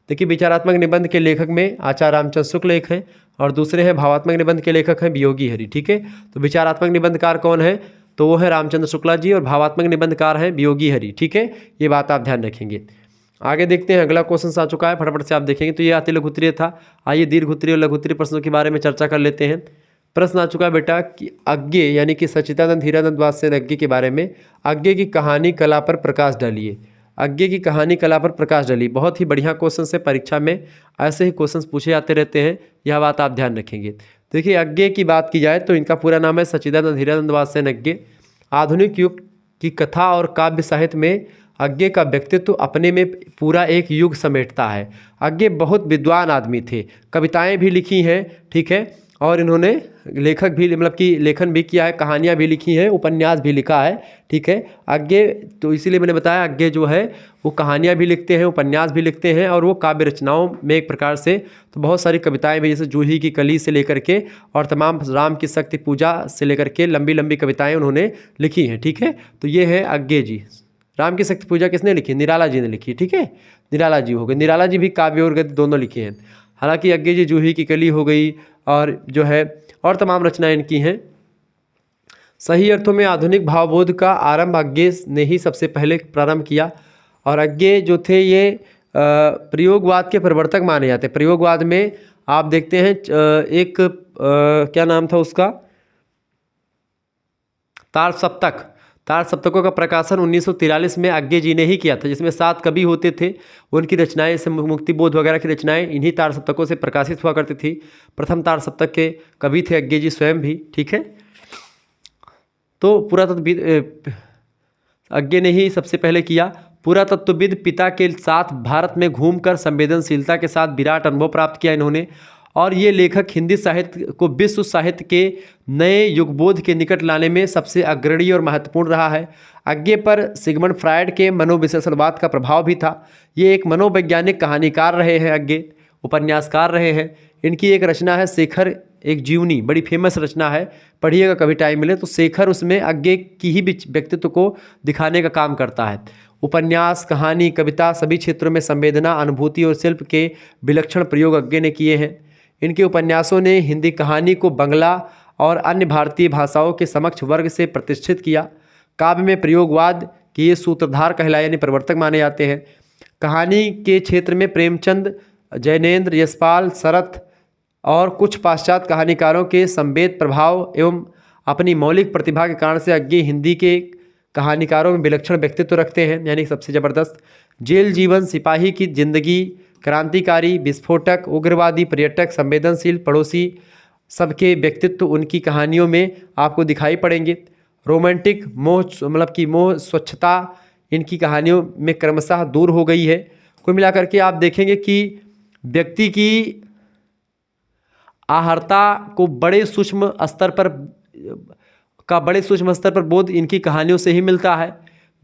देखिए, विचारात्मक निबंध के लेखक में आचार्य रामचंद्र शुक्ल एक हैं और दूसरे हैं भावात्मक निबंध के लेखक हैं वियोगी हरि। ठीक है, तो विचारात्मक निबंधकार कौन है? तो वो है रामचंद्र शुक्ला जी और भावात्मक निबंधकार हैं वियोगी हरि। ठीक है, ये बात आप ध्यान रखेंगे। आगे देखते हैं, अगला क्वेश्चन आ चुका है, फटाफट से आप देखेंगे। तो ये अति लघुत्तरीय था। आइए दीर्घ उत्तरीय और लघुत्तरीय प्रश्नों के बारे में चर्चा कर लेते हैं। प्रश्न आ चुका है बेटा कि अज्ञे यानी कि सच्चिदानंद हीरानंद वात्स्ययन अज्ञे के बारे में, अज्ञे की कहानी कला पर प्रकाश डालिए। अज्ञे की कहानी कला पर प्रकाश डालिए, बहुत ही बढ़िया क्वेश्चन से, परीक्षा में ऐसे ही क्वेश्चन पूछे जाते रहते हैं, यह बात आप ध्यान रखेंगे। देखिए, अज्ञे की बात की जाए तो इनका पूरा नाम है सच्चिदानंद हीरानंद वात्स्ययन अज्ञे। आधुनिक युग की कथा और काव्य साहित्य में अज्ञे का व्यक्तित्व अपने में पूरा एक युग समेटता है। अज्ञे बहुत विद्वान आदमी थे, कविताएं भी लिखी हैं। ठीक है, और इन्होंने लेखक भी मतलब कि लेखन भी किया है, कहानियाँ भी लिखी हैं, उपन्यास भी लिखा है। ठीक है, अज्ञे तो इसीलिए मैंने बताया अज्ञे जो है वो कहानियाँ भी लिखते हैं, उपन्यास भी लिखते हैं और वो काव्य रचनाओं में एक प्रकार से तो बहुत सारी कविताएं भी, जैसे जूही की कली से लेकर के और तमाम राम की शक्ति पूजा से लेकर के लंबी लंबी कविताएँ उन्होंने लिखी हैं। ठीक है, तो ये है अज्ञे जी। राम की शक्ति पूजा किसने लिखी? निराला जी ने लिखी। ठीक है, निराला जी हो गए। निराला जी भी काव्य और गद्य दोनों लिखे हैं। हालांकि अज्ञे जी जूही की कली हो गई और जो है और तमाम रचनाएं इनकी हैं। सही अर्थों में आधुनिक भावबोध का आरंभ अज्ञे ने ही सबसे पहले प्रारंभ किया। और अज्ञे जो थे ये प्रयोगवाद के प्रवर्तक माने जाते हैं। प्रयोगवाद में आप देखते हैं क्या नाम था उसका, तारसप्तक। तार सप्तकों का प्रकाशन 1943 में अग्गे जी ने ही किया था, जिसमें 7 कवि होते थे। उनकी रचनाएं से मुक्तिबोध वगैरह की रचनाएं इन्हीं तार सप्तकों से प्रकाशित हुआ करती थी। प्रथम तार सप्तक के कवि थे अग्गे जी स्वयं भी। ठीक है, तो पुरातत्वविद अग्गे ने ही सबसे पहले किया। पुरातत्वविद पिता के साथ भारत में घूमकर संवेदनशीलता के साथ विराट अनुभव प्राप्त किया इन्होंने, और ये लेखक हिंदी साहित्य को विश्व साहित्य के नए युगबोध के निकट लाने में सबसे अग्रणी और महत्वपूर्ण रहा है। अग्गे पर सिगमंड फ्रायड के मनोविश्लेषणवाद का प्रभाव भी था। ये एक मनोवैज्ञानिक कहानीकार रहे हैं, अग्गे उपन्यासकार रहे हैं। इनकी एक रचना है शेखर एक जीवनी, बड़ी फेमस रचना है, पढ़िएगा कभी टाइम मिले तो। शेखर उसमें अग्गे की ही व्यक्तित्व को दिखाने का काम करता है। उपन्यास, कहानी, कविता सभी क्षेत्रों में संवेदना, अनुभूति और शिल्प के विलक्षण प्रयोग अग्गे ने किए हैं। इनके उपन्यासों ने हिंदी कहानी को बंगला और अन्य भारतीय भाषाओं के समक्ष वर्ग से प्रतिष्ठित किया। काव्य में प्रयोगवाद के ये सूत्रधार कहलाए यानी प्रवर्तक माने जाते हैं। कहानी के क्षेत्र में प्रेमचंद, जैनेन्द्र, यशपाल, शरत और कुछ पाश्चात्य कहानीकारों के संवेद प्रभाव एवं अपनी मौलिक प्रतिभा के कारण से अग्गे हिंदी के कहानीकारों में विलक्षण व्यक्तित्व रखते हैं, यानी सबसे ज़बरदस्त। जेल जीवन, सिपाही की जिंदगी, क्रांतिकारी, विस्फोटक, उग्रवादी, पर्यटक, संवेदनशील, पड़ोसी, सबके व्यक्तित्व उनकी कहानियों में आपको दिखाई पड़ेंगे। रोमांटिक मोह, मतलब कि मोह, स्वच्छता इनकी कहानियों में क्रमशः दूर हो गई है। कुल मिलाकर के आप देखेंगे कि व्यक्ति की आहर्ता को बड़े सूक्ष्म स्तर पर बोध इनकी कहानियों से ही मिलता है।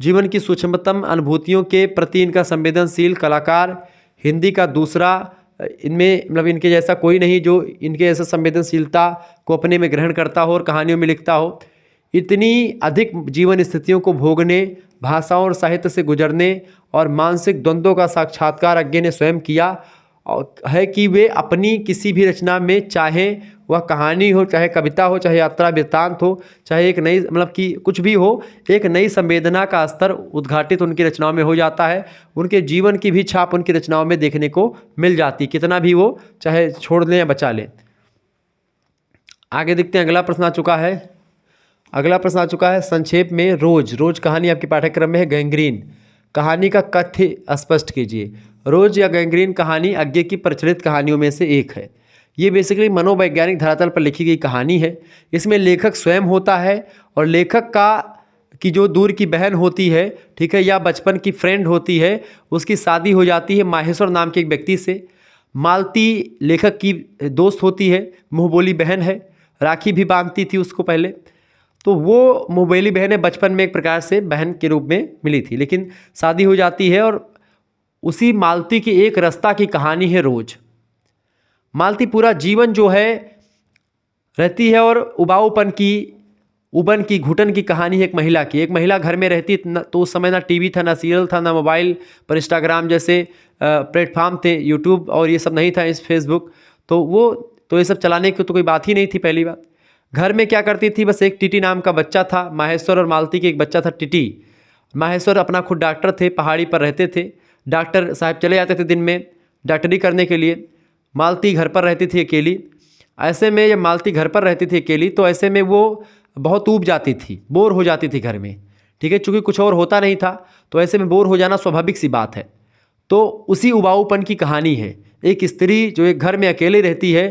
जीवन की सूक्ष्मतम अनुभूतियों के प्रति इनका संवेदनशील कलाकार हिंदी का दूसरा, इनमें मतलब इनके जैसा कोई नहीं जो इनके जैसा संवेदनशीलता को अपने में ग्रहण करता हो और कहानियों में लिखता हो। इतनी अधिक जीवन स्थितियों को भोगने, भाषाओं और साहित्य से गुजरने और मानसिक द्वंद्वों का साक्षात्कार अग्गे ने स्वयं किया है कि वे अपनी किसी भी रचना में, चाहे वह कहानी हो, चाहे कविता हो, चाहे यात्रा वृत्तांत हो, चाहे एक नई मतलब कि कुछ भी हो, एक नई संवेदना का स्तर उद्घाटित उनकी रचनाओं में हो जाता है। उनके जीवन की भी छाप उनकी रचनाओं में देखने को मिल जाती, कितना भी वो चाहे छोड़ लें या बचा लें। आगे देखते हैं, अगला प्रश्न आ चुका है संक्षेप में। रोज कहानी आपके पाठ्यक्रम में है। गैंग्रीन कहानी का कथ्य स्पष्ट कीजिए। रोज या गैंग्रीन कहानी अग्गे की प्रचलित कहानियों में से एक है। ये बेसिकली मनोवैज्ञानिक धरातल पर लिखी गई कहानी है। इसमें लेखक स्वयं होता है और लेखक की जो दूर की बहन होती है, ठीक है, या बचपन की फ्रेंड होती है, उसकी शादी हो जाती है माहेश्वर नाम के एक व्यक्ति से। मालती लेखक की दोस्त होती है, मुँहबोली बहन है, राखी भी बांधती थी उसको पहले। तो वो मुँहबोली बहन है, बचपन में एक प्रकार से बहन के रूप में मिली थी, लेकिन शादी हो जाती है। और उसी मालती की एक रास्ता की कहानी है रोज। मालती पूरा जीवन जो है रहती है और उबन की घुटन की कहानी है एक महिला की। एक महिला घर में रहती तो उस समय ना टीवी था, ना सीरियल था, ना मोबाइल पर इंस्टाग्राम जैसे प्लेटफॉर्म थे, यूट्यूब और ये सब नहीं था, इस फेसबुक, तो ये सब चलाने की तो कोई बात ही नहीं थी। पहली बात, घर में क्या करती थी, बस एक टीटी नाम का बच्चा था। माहेश्वर और मालती के एक बच्चा था टिटी। माहेश्वर अपना खुद डॉक्टर थे, पहाड़ी पर रहते थे। डॉक्टर साहब चले जाते थे दिन में डॉक्टरी करने के लिए। मालती घर पर रहती थी अकेली। ऐसे में जब मालती घर पर रहती थी अकेली, तो ऐसे में वो बहुत ऊब जाती थी, बोर हो जाती थी घर में, ठीक है, चूँकि कुछ और होता नहीं था, तो ऐसे में बोर हो जाना स्वाभाविक सी बात है। तो उसी उबाऊपन की कहानी है। एक स्त्री जो एक घर में अकेले रहती है,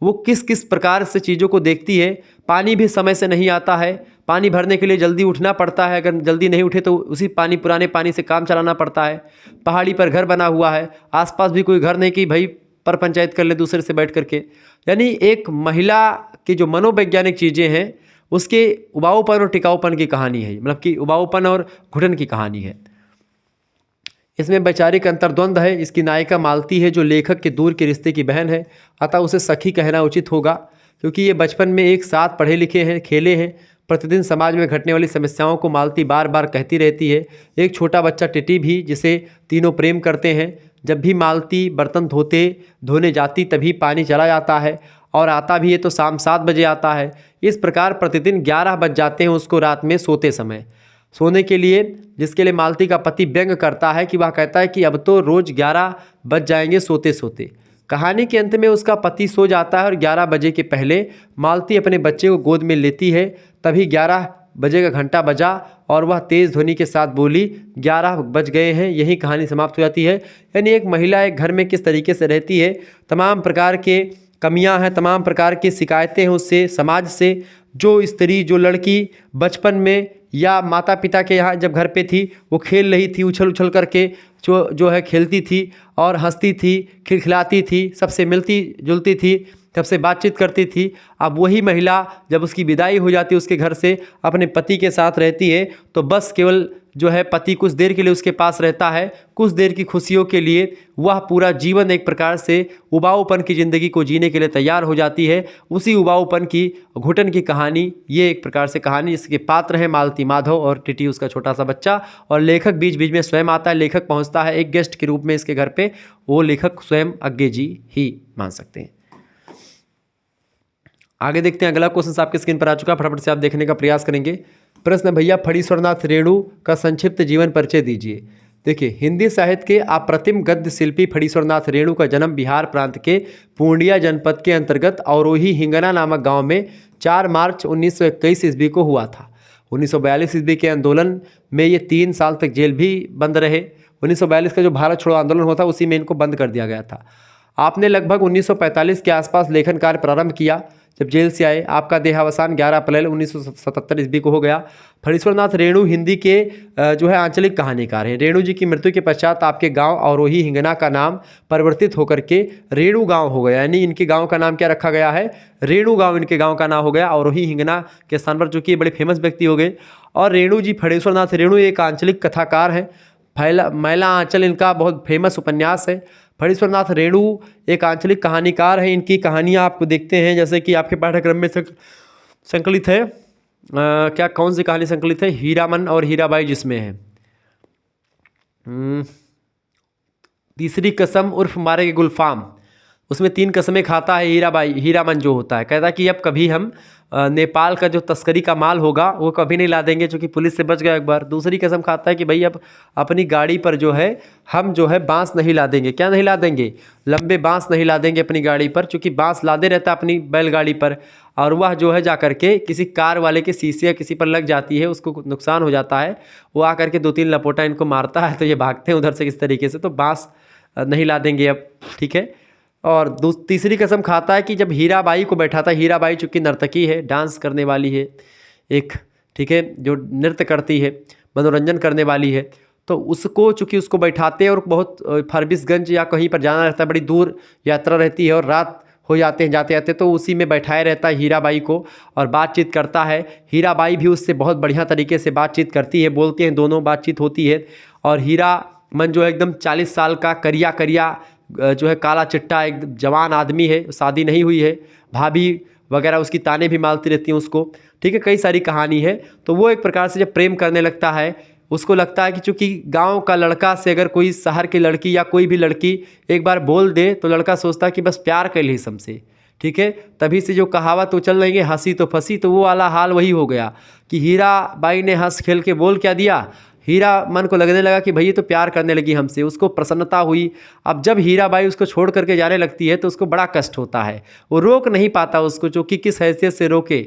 वो किस किस प्रकार से चीज़ों को देखती है। पानी भी समय से नहीं आता है, पानी भरने के लिए जल्दी उठना पड़ता है, अगर जल्दी नहीं उठे तो उसी पुराने पानी से काम चलाना पड़ता है। पहाड़ी पर घर बना हुआ है, आसपास भी कोई घर नहीं कि भाई पर पंचायत कर ले दूसरे से बैठ करके। यानी एक महिला की जो मनोवैज्ञानिक चीज़ें हैं, उसके उबाऊपन और टिकाऊपन की कहानी है, मतलब कि उबाऊपन और घुटन की कहानी है। इसमें वैचारिक अंतर्द्वंद है। इसकी नायिका मालती है, जो लेखक के दूर के रिश्ते की बहन है, अतः उसे सखी कहना उचित होगा, क्योंकि ये बचपन में एक साथ पढ़े लिखे हैं, खेले हैं। प्रतिदिन समाज में घटने वाली समस्याओं को मालती बार बार कहती रहती है। एक छोटा बच्चा टिटी भी, जिसे तीनों प्रेम करते हैं। जब भी मालती बर्तन धोने जाती तभी पानी चला जाता है, और आता भी है तो शाम 7 बजे आता है। इस प्रकार प्रतिदिन 11 बज जाते हैं उसको रात में सोने के लिए, जिसके लिए मालती का पति व्यंग करता है कि वह कहता है कि अब तो रोज़ 11 बज जाएंगे सोते सोते। कहानी के अंत में उसका पति सो जाता है और 11 बजे के पहले मालती अपने बच्चे को गोद में लेती है। तभी 11 बजे का घंटा बजा और वह तेज़ ध्वनि के साथ बोली 11 बज गए हैं। यही कहानी समाप्त हो जाती है। यानी एक महिला एक घर में किस तरीके से रहती है, तमाम प्रकार के कमियां हैं, तमाम प्रकार की शिकायतें हैं उससे, समाज से। जो स्त्री, जो लड़की बचपन में या माता पिता के यहाँ जब घर पे थी, वो खेल रही थी, उछल उछल करके जो है खेलती थी और हंसती थी, खिलखिलाती थी, सबसे मिलती जुलती थी, सबसे बातचीत करती थी। अब वही महिला जब उसकी विदाई हो जाती है उसके घर से, अपने पति के साथ रहती है, तो बस केवल जो है पति कुछ देर के लिए उसके पास रहता है, कुछ देर की खुशियों के लिए। वह पूरा जीवन एक प्रकार से उबाऊपन की ज़िंदगी को जीने के लिए तैयार हो जाती है। उसी उबाऊपन की, घुटन की कहानी ये एक प्रकार से कहानी, जिसके पात्र हैं मालती माधव और टिटी उसका छोटा सा बच्चा। और लेखक बीच बीच में स्वयं आता है, लेखक पहुँचता है एक गेस्ट के रूप में इसके घर पे। वो लेखक स्वयं अज्ञे जी ही मान सकते हैं। आगे देखते हैं, अगला क्वेश्चन आपके स्क्रीन पर आ चुका है, फटाफट से आप देखने का प्रयास करेंगे। प्रश्न, भैया फणीश्वरनाथ रेणु का संक्षिप्त जीवन परिचय दीजिए। देखिए, हिंदी साहित्य के अप्रतिम गद्य शिल्पी फणीश्वरनाथ रेणु का जन्म बिहार प्रांत के पूर्णिया जनपद के अंतर्गत अवरोही हिंगना नामक गांव में 4 मार्च 1921 ईस्वी को हुआ था। 1942 ईस्वी के आंदोलन में ये 3 साल तक जेल भी बंद रहे। 1942 का जो भारत छोड़ो आंदोलन हुआ था उसी में इनको बंद कर दिया गया था। आपने लगभग 1945 के आसपास लेखन कार्य प्रारंभ किया। जब जेल से आए, आपका देहावसान 11 अप्रैल 1977 ईस्वी को हो गया। फणीश्वरनाथ रेणु हिंदी के जो है आंचलिक कहानीकार हैं। रेणु जी की मृत्यु के पश्चात आपके गांव अवरोही हिंगना का नाम परिवर्तित होकर के रेणु गांव हो गया। यानी इनके गांव का नाम क्या रखा गया है? रेणु गांव इनके गांव का नाम हो गया, अवरोही हिंगना के स्थान पर, चूँकि बड़े फेमस व्यक्ति हो गए। और रेणु जी, फणीश्वरनाथ रेणु एक आंचलिक कथाकार है। मैला आंचल इनका बहुत फेमस उपन्यास है। फणीश्वरनाथ रेणु एक आंचलिक कहानीकार हैं। इनकी कहानियाँ आपको देखते हैं, जैसे कि आपके पाठ्यक्रम में संकलित है। क्या कौन सी कहानी संकलित है? हीरामन और हीराबाई जिसमें है। तीसरी कसम उर्फ मारे के गुलफाम, उसमें 3 कसमें खाता है हीरामन जो होता है। कहता है कि अब कभी हम नेपाल का जो तस्करी का माल होगा वो कभी नहीं ला देंगे, क्योंकि पुलिस से बच गया एक बार। दूसरी कसम खाता है कि भाई अब अपनी गाड़ी पर जो है हम जो है बांस नहीं ला देंगे। क्या नहीं ला देंगे? लंबे बांस नहीं ला देंगे अपनी गाड़ी पर, क्योंकि बांस लादे रहता है अपनी बैलगाड़ी पर, और वह जो है जा करके किसी कार वाले के शीशे या किसी पर लग जाती है, उसको नुकसान हो जाता है। वो आकर के 2-3 लपोटा इनको मारता है, तो ये भागते हैं उधर से किस तरीके से। तो बांस नहीं ला देंगे अब, ठीक है। और तीसरी कसम खाता है कि जब हीराबाई को बैठाता है, हीराबाई चूँकि नर्तकी है, डांस करने वाली है एक, ठीक है, जो नृत्य करती है, मनोरंजन करने वाली है, तो उसको चूँकि उसको बैठाते हैं और बहुत फरबिसगंज या कहीं पर जाना रहता है, बड़ी दूर यात्रा रहती है और रात हो जाते हैं जाते जाते, तो उसी में बैठाए रहता है हीराबाई को और बातचीत करता है। हीराबाई भी उससे बहुत बढ़िया तरीके से बातचीत करती है, बोलते हैं, दोनों बातचीत होती है। और हीरामन जो है एकदम 40 साल का करिया करिया जो है काला चिट्टा एक जवान आदमी है, शादी नहीं हुई है, भाभी वगैरह उसकी ताने भी मारती रहती हैं उसको, ठीक है। कई सारी कहानी है। तो वो एक प्रकार से जब प्रेम करने लगता है, उसको लगता है कि चूँकि गांव का लड़का से अगर कोई शहर की लड़की या कोई भी लड़की एक बार बोल दे, तो लड़का सोचता है कि बस प्यार कर ली हमसे, ठीक है। तभी से जो कहावत तो चल रही है, हंसी तो फंसी, तो वो वाला हाल वही हो गया कि हीराबाई ने हंस खेल के बोल क्या दिया, हीरा मन को लगने लगा कि भई तो प्यार करने लगी हमसे, उसको प्रसन्नता हुई। अब जब हीराबाई उसको छोड़ करके जाने लगती है तो उसको बड़ा कष्ट होता है, वो रोक नहीं पाता उसको, जो कि किस हैसियत से रोके।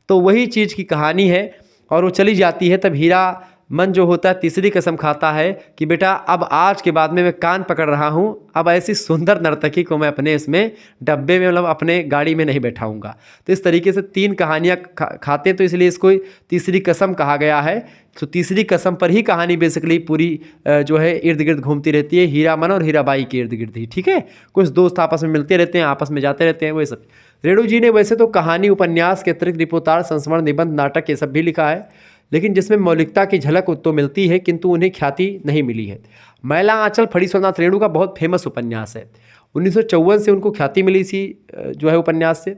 तो वही चीज़ की कहानी है। और वो चली जाती है, तब हीरा मन जो होता है तीसरी कसम खाता है कि बेटा अब आज के बाद में मैं कान पकड़ रहा हूँ, अब ऐसी सुंदर नर्तकी को मैं अपने इसमें डब्बे में, मतलब अपने गाड़ी में नहीं बैठाऊंगा। तो इस तरीके से 3 कहानियाँ खाते, तो इसलिए इसको तीसरी कसम कहा गया है। तो तीसरी कसम पर ही कहानी बेसिकली पूरी जो है इर्द गिर्द घूमती रहती है, हीरामन और हीराबाई के इर्द गिर्द ही, ठीक है। कुछ दोस्त आपस में मिलते रहते हैं, आपस में जाते रहते हैं, वही सब। रेणु जी ने वैसे तो कहानी, उपन्यास के अतिरिक्त रिपोर्टाज, संस्मरण, निबंध, नाटक ये सब भी लिखा है, लेकिन जिसमें मौलिकता की झलक तो मिलती है, किंतु उन्हें ख्याति नहीं मिली है। मैला आंचल फणीश्वरनाथ रेणु का बहुत फेमस उपन्यास है। 1954 से उनको ख्याति मिली थी जो है उपन्यास से।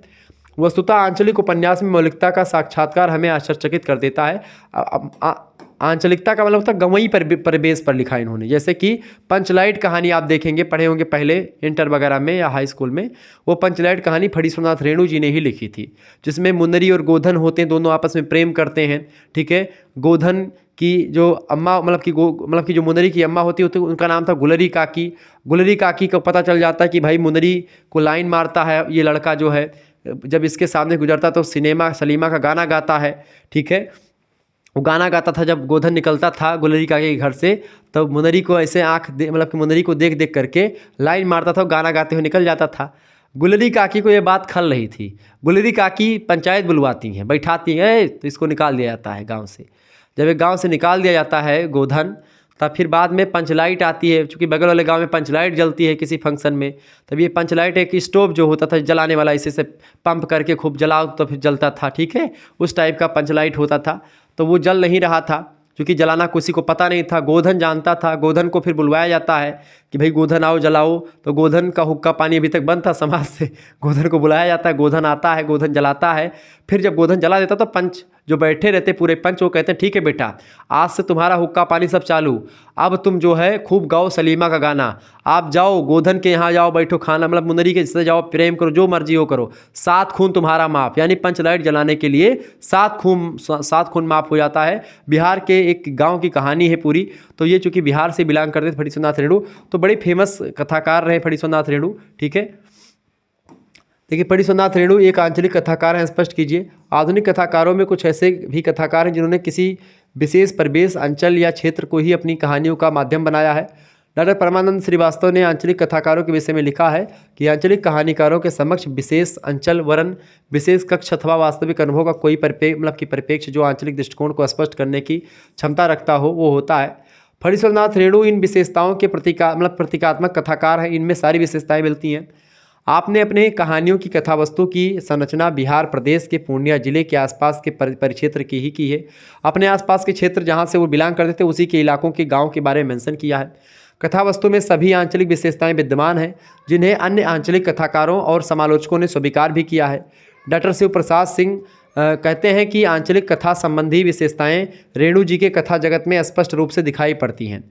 वस्तुतः आंचलिक उपन्यास में मौलिकता का साक्षात्कार हमें आश्चर्यचकित कर देता है। आंचलिकता का मतलब होता है गंवई परिवेश पर लिखा इन्होंने। जैसे कि पंचलाइट कहानी आप देखेंगे, पढ़े होंगे पहले इंटर वगैरह में या हाई स्कूल में, वो पंचलाइट कहानी फणीश्वरनाथ रेणु जी ने ही लिखी थी, जिसमें मुन्नरी और गोधन होते हैं, दोनों आपस में प्रेम करते हैं, ठीक है। गोधन की जो अम्मा, मतलब कि जो मुन्नरी की अम्मा होती है, उनका नाम था गुलरी काकी। गुलरी काकी को पता चल जाता है कि भाई मुन्नरी को लाइन मारता है ये लड़का जो है, जब इसके सामने गुजरता तो सलीमा का गाना गाता है, ठीक है। वो गाना गाता था जब गोधन निकलता था गुलरी काकी के घर से, तब मुनरी को ऐसे मतलब कि मुनरी को देख देख करके लाइन मारता था, गाना गाते हुए निकल जाता था। गुलरी काकी को ये बात खल रही थी। गुलरी काकी पंचायत बुलवाती हैं, बैठाती हैं, तो इसको निकाल दिया जाता है गाँव से। जब एक गाँव से निकाल दिया जाता है गोधन, तब फिर बाद में पंचलाइट आती है, चूँकि बगल वाले गांव में पंचलाइट जलती है किसी फंक्शन में। तब ये पंचलाइट एक स्टोव जो होता था जलाने वाला, इसी से पंप करके खूब जलाओ तो फिर जलता था, ठीक है, उस टाइप का पंचलाइट होता था। तो वो जल नहीं रहा था, क्योंकि जलाना किसी को पता नहीं था। गोधन जानता था। गोधन को फिर बुलवाया जाता है कि भाई गोधन आओ जलाओ। तो गोधन का हुक्का पानी अभी तक बंद था समाज से, गोधन को बुलाया जाता है, गोधन आता है, गोधन जलाता है। फिर जब गोधन जला देता तो पंच जो बैठे रहते पूरे पंच, वो कहते हैं ठीक है बेटा, आज से तुम्हारा हुक्का पानी सब चालू, अब तुम जो है खूब गाओ सलीमा का गाना, आप जाओ गोधन के यहाँ जाओ, बैठो खाना, मतलब मुनरी के साथ जाओ, प्रेम करो, जो मर्जी हो करो, 7 खून तुम्हारा माफ़। यानी पंचलाइट जलाने के लिए 7 खून माफ़ हो जाता है। बिहार के एक गाँव की कहानी है पूरी। तो ये चूँकि बिहार से बिलोंग करते थे फणीश्वरनाथ रेणु, तो बड़े फेमस कथाकार रहे फणीश्वरनाथ रेणु, ठीक है। देखिए फणीश्वरनाथ रेणु एक आंचलिक कथाकार हैं, स्पष्ट कीजिए। आधुनिक कथाकारों में कुछ ऐसे भी कथाकार हैं जिन्होंने किसी विशेष परिवेश, अंचल या क्षेत्र को ही अपनी कहानियों का माध्यम बनाया है। डॉक्टर परमानंद श्रीवास्तव ने आंचलिक कथाकारों के विषय में लिखा है कि आंचलिक कहानीकारों के समक्ष विशेष अंचल वरन विशेष कक्ष अथवा वास्तविक अनुभव का कोई परिप्रेक्ष्य जो आंचलिक दृष्टिकोण को स्पष्ट करने की क्षमता रखता हो, वो होता है। फणीश्वरनाथ रेणु इन विशेषताओं के प्रतीकात्मक कथाकार हैं। इनमें सारी विशेषताएं मिलती हैं। आपने अपने कहानियों की कथा वस्तु की संरचना बिहार प्रदेश के पूर्णिया जिले के आसपास के परिक्षेत्र की ही की है। अपने आसपास के क्षेत्र जहां से वो बिलोंग करते थे उसी के इलाकों के गांव के बारे में मेंशन किया है। कथा वस्तु में सभी आंचलिक विशेषताएं विद्यमान हैं जिन्हें अन्य आंचलिक कथाकारों और समालोचकों ने स्वीकार भी किया है। डॉक्टर शिव प्रसाद सिंह कहते हैं कि आंचलिक कथा संबंधी विशेषताएं रेणु जी के कथा जगत में स्पष्ट रूप से दिखाई पड़ती हैं,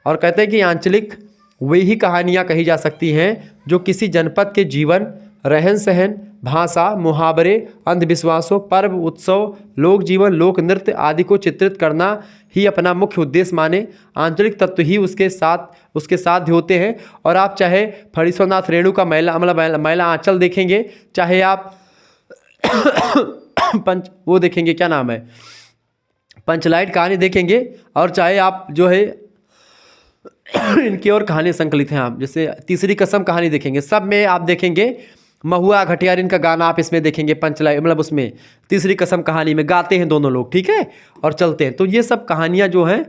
और कहते हैं कि आंचलिक वही कहानियाँ कही जा सकती हैं जो किसी जनपद के जीवन, रहन सहन, भाषा, मुहावरे, अंधविश्वासों, पर्व, उत्सव, लोक जीवन, लोक नृत्य आदि को चित्रित करना ही अपना मुख्य उद्देश्य माने। आंचलिक तत्व ही उसके साथ होते हैं। और आप चाहे फणीश्वरनाथ रेणु का मैला आंचल देखेंगे, चाहे आप वो देखेंगे, क्या नाम है, पंचलाइट कहानी देखेंगे, और चाहे आप जो है इनकी और कहानी संकलित हैं, आप जैसे तीसरी कसम कहानी देखेंगे, सब में आप देखेंगे महुआ घटियारिन का गाना आप इसमें देखेंगे, पंचलाइट उसमें तीसरी कसम कहानी में गाते हैं दोनों लोग, ठीक है, और चलते हैं। तो ये सब कहानियाँ जो हैं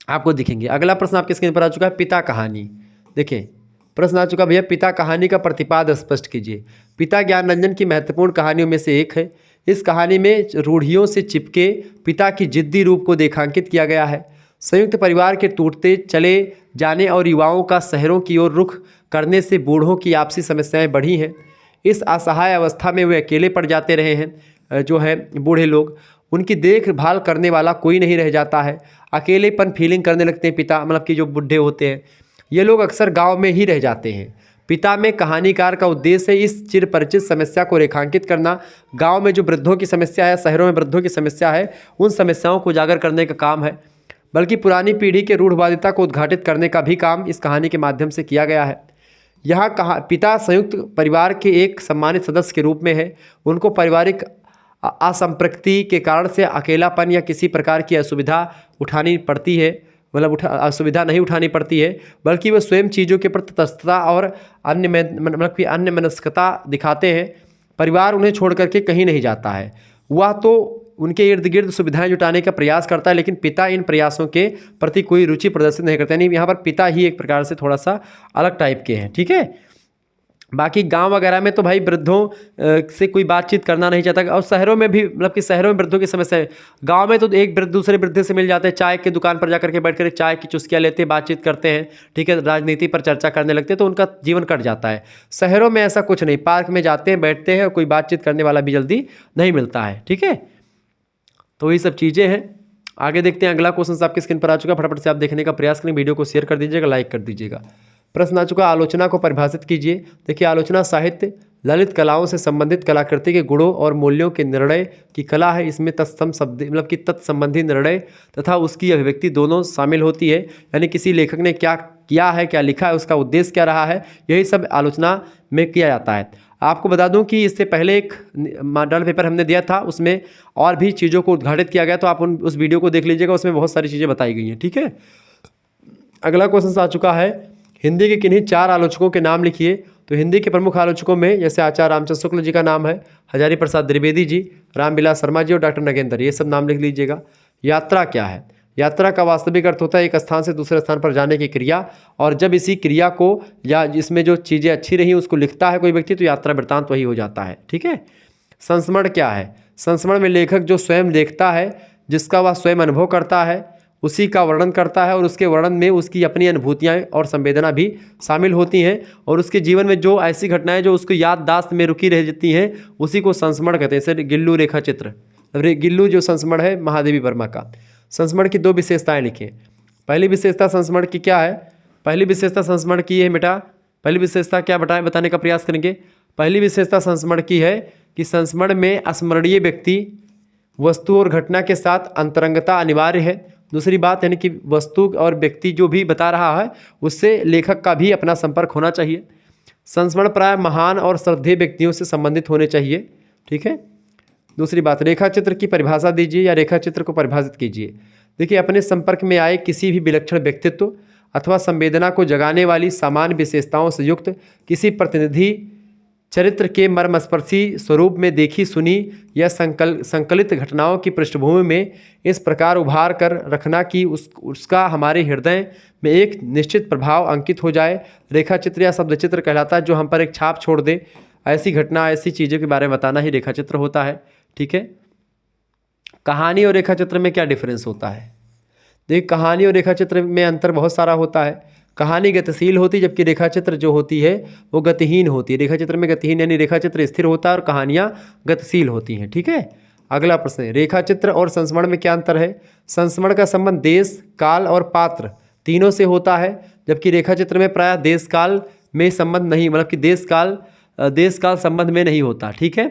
आपको दिखेंगे। अगला प्रश्न आपके स्क्रीन पर आ चुका है, पिता कहानी। देखिए प्रश्न आ चुका भैया, पिता कहानी का प्रतिपाद स्पष्ट कीजिए। पिता ज्ञानरंजन की महत्वपूर्ण कहानियों में से एक है। इस कहानी में रूढ़ियों से चिपके पिता की जिद्दी रूप को रेखांकित किया गया है। संयुक्त परिवार के टूटते चले जाने और युवाओं का शहरों की ओर रुख करने से बूढ़ों की आपसी समस्याएं बढ़ी हैं। इस असहाय अवस्था में वे अकेले पड़ जाते रहे हैं, जो है बूढ़े लोग, उनकी देखभाल करने वाला कोई नहीं रह जाता है। अकेलेपन फीलिंग करने लगते हैं पिता, मतलब कि जो बूढ़े होते हैं, ये लोग अक्सर गांव में ही रह जाते हैं। पिता में कहानीकार का उद्देश्य है इस चिरपरिचित समस्या को रेखांकित करना। गांव में जो वृद्धों की समस्या है, शहरों में वृद्धों की समस्या है, उन समस्याओं को उजागर करने का काम है। बल्कि पुरानी पीढ़ी के रूढ़वादिता को उद्घाटित करने का भी काम इस कहानी के माध्यम से किया गया है। यहाँ पिता संयुक्त परिवार के एक सम्मानित सदस्य के रूप में है। उनको पारिवारिक असंप्रक्ति के कारण से अकेलापन या किसी प्रकार की असुविधा उठानी पड़ती है, असुविधा नहीं उठानी पड़ती है, बल्कि वे स्वयं चीज़ों के प्रति तटस्थता और अन्य मनस्कता दिखाते हैं। परिवार उन्हें छोड़ करके कहीं नहीं जाता है, वह तो उनके इर्द गिर्द सुविधाएं जुटाने का प्रयास करता है, लेकिन पिता इन प्रयासों के प्रति कोई रुचि प्रदर्शित नहीं करते। यानी यहाँ पर पिता ही एक प्रकार से थोड़ा सा अलग टाइप के हैं, ठीक है। बाकी गांव वगैरह में तो भाई वृद्धों से कोई बातचीत करना नहीं चाहता, और शहरों में भी कि शहरों में वृद्धों की समस्या है। गांव में तो एक वृद्ध दूसरे वृद्ध से मिल जाते हैं, चाय की दुकान पर जाकर के बैठ कर चाय की चुस्कियाँ लेते हैं, बातचीत करते हैं, ठीक है, राजनीति पर चर्चा करने लगते हैं, तो उनका जीवन कट जाता है। शहरों में ऐसा कुछ नहीं, पार्क में जाते हैं, बैठते हैं, कोई बातचीत करने वाला भी जल्दी नहीं मिलता है, ठीक है। तो ये सब चीज़ें हैं। आगे देखते हैं, अगला क्वेश्चन आपके स्क्रीन पर आ चुका, फटाफट से आप देखने का प्रयास करें, वीडियो को शेयर कर दीजिएगा, लाइक कर दीजिएगा। प्रश्न आ चुका, आलोचना को परिभाषित कीजिए। देखिए आलोचना साहित्य, ललित कलाओं से संबंधित कलाकृति के गुणों और मूल्यों के निर्णय की कला है। इसमें तत्संबंधी निर्णय तथा उसकी अभिव्यक्ति दोनों शामिल होती है। यानी किसी लेखक ने क्या किया है, क्या लिखा है, उसका उद्देश्य क्या रहा है, यही सब आलोचना में किया जाता है। आपको बता दूं कि इससे पहले एक मॉडल पेपर हमने दिया था, उसमें और भी चीज़ों को उद्घाटित किया गया, तो आप उस वीडियो को देख लीजिएगा, उसमें बहुत सारी चीज़ें बताई गई हैं। ठीक है, अगला क्वेश्चन आ चुका है, हिंदी के किन्हीं 4 आलोचकों के नाम लिखिए। तो हिंदी के प्रमुख आलोचकों में जैसे आचार्य रामचंद्र शुक्ल जी का नाम है, हजारी प्रसाद द्विवेदी जी, रामविलास शर्मा जी और डॉक्टर नगेंद्र, ये सब नाम लिख लीजिएगा। यात्रा क्या है? यात्रा का वास्तविक अर्थ होता है एक स्थान से दूसरे स्थान पर जाने की क्रिया, और जब इसी क्रिया को या जिसमें जो चीज़ें अच्छी रही उसको लिखता है कोई व्यक्ति, तो यात्रा वृत्तांत वही हो जाता है। ठीक है। संस्मरण क्या है? संस्मरण में लेखक जो स्वयं देखता है, जिसका वह स्वयं अनुभव करता है, उसी का वर्णन करता है, और उसके वर्णन में उसकी अपनी अनुभूतियाँ और संवेदना भी शामिल होती हैं, और उसके जीवन में जो ऐसी घटनाएं जो उसको याददाश्त में रुकी रह जाती हैं, उसी को संस्मरण कहते हैं। जैसे गिल्लू रेखा चित्र, गिल्लू जो संस्मरण है महादेवी वर्मा का। संस्मरण की 2 विशेषताएं लिखिए। पहली विशेषता संस्मरण की क्या है? पहली विशेषता संस्मरण की है बेटा, पहली विशेषता क्या बताने का प्रयास करेंगे। पहली विशेषता संस्मरण की है कि संस्मरण में स्मरणीय व्यक्ति, वस्तु और घटना के साथ अंतरंगता अनिवार्य है। दूसरी बात यानी कि वस्तु और व्यक्ति जो भी बता रहा है उससे लेखक का भी अपना संपर्क होना चाहिए। संस्मरण प्राय महान और श्रद्धेय व्यक्तियों से संबंधित होने चाहिए। ठीक है। दूसरी बात, रेखा चित्र की परिभाषा दीजिए या रेखा चित्र को परिभाषित कीजिए। देखिए, अपने संपर्क में आए किसी भी विलक्षण व्यक्तित्व अथवा संवेदना को जगाने वाली सामान्य विशेषताओं से युक्त किसी प्रतिनिधि चरित्र के मर्मस्पर्शी स्वरूप में देखी सुनी या संकलित घटनाओं की पृष्ठभूमि में इस प्रकार उभार कर रखना कि उसका हमारे हृदय में एक निश्चित प्रभाव अंकित हो जाए। रेखा चित्र या शब्द चित्र कहलाता है, जो हम पर एक छाप छोड़ दे। ऐसी घटना, ऐसी चीज़ों के बारे में बताना ही रेखा चित्र होता है। ठीक है। कहानी और रेखा चित्र में क्या डिफरेंस होता है? देखिए, कहानी और रेखा चित्र में अंतर बहुत सारा होता है। कहानी गतिशील होती है, जबकि रेखा चित्र जो होती है वो गतिहीन होती है। रेखा चित्र में गतिहीन यानी रेखा चित्र स्थिर होता है और कहानियाँ गतिशील होती हैं। ठीक है। अगला प्रश्न है, रेखा चित्र और संस्मरण में क्या अंतर है? संस्मरण का संबंध देश, काल और पात्र तीनों से होता है, जबकि रेखा चित्र में प्रायः देश काल में संबंध नहीं, मतलब कि देश काल संबंध में नहीं होता। ठीक है।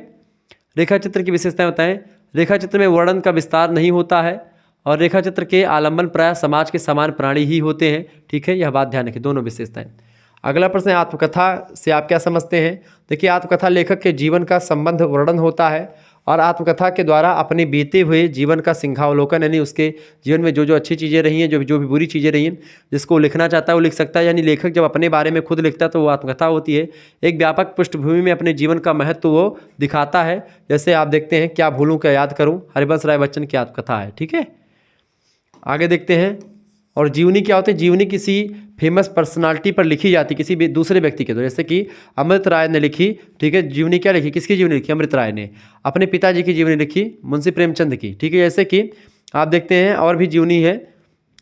रेखा चित्र की विशेषताएं बताएं। रेखा चित्र में वर्णन का विस्तार नहीं होता है, और रेखा चित्र के आलंबन प्राय समाज के समान प्राणी ही होते हैं। ठीक है, यह बात ध्यान रखें, दोनों विशेषताएं। अगला प्रश्न है, आत्मकथा से आप क्या समझते हैं? देखिए, आत्मकथा लेखक के जीवन का संबंध वर्णन होता है, और आत्मकथा के द्वारा अपने बीते हुए जीवन का सिंहावलोकन, यानी उसके जीवन में जो जो अच्छी चीज़ें रही हैं, जो भी बुरी चीज़ें रही हैं, जिसको लिखना चाहता है वो लिख सकता है। यानी लेखक जब अपने बारे में खुद लिखता है तो वो आत्मकथा होती है। एक व्यापक पृष्ठभूमि में अपने जीवन का महत्व वो दिखाता है। जैसे आप देखते हैं, क्या भूलूं क्या याद करूं, हरिवंश राय बच्चन की आत्मकथा है। ठीक है। आगे देखते हैं। और जीवनी क्या होती है? जीवनी किसी फेमस पर्सनालिटी पर लिखी जाती, किसी भी दूसरे व्यक्ति के, तो जैसे कि अमृत राय ने लिखी। ठीक है। जीवनी क्या लिखी? किसकी जीवनी लिखी? अमृत राय ने। अपने पिताजी की जीवनी लिखी, मुंशी प्रेमचंद की। ठीक है। जैसे कि आप देखते हैं और भी जीवनी है,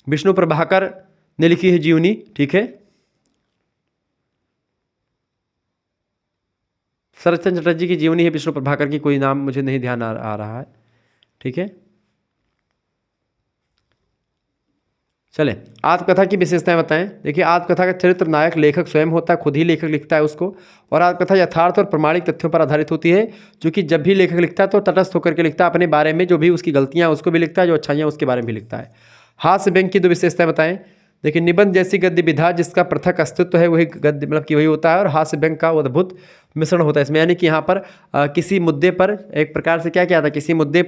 विष्णु प्रभाकर ने लिखी है जीवनी। ठीक है। शरद चंद्र चटर्जी की जीवनी है, विष्णु प्रभाकर की कोई नाम मुझे नहीं ध्यान आ रहा है। ठीक है। चले, आत्मकथा की विशेषताएं बताएं। देखिए, आत्मकथा का चरित्र नायक लेखक स्वयं होता है, खुद ही लेखक लिखता है उसको। और आत्मकथा यथार्थ और प्रमाणिक तथ्यों पर आधारित होती है, जो कि जब भी लेखक लिखता है तो तटस्थ होकर के लिखता है, अपने बारे में जो भी उसकी गलतियां उसको भी लिखता है, जो अच्छाइयाँ उसके बारे में भी लिखता है। हास्य व्यंग्य की 2 विशेषताएं बताएं। देखिए, निबंध जैसी गद्य विधा जिसका पृथक अस्तित्व है वही गद्य, मतलब कि वही होता है, और हास्य व्यंग्य का अद्भुत मिश्रण होता है इसमें। यानी कि यहाँ पर किसी मुद्दे पर एक प्रकार से क्या किया था, किसी मुद्दे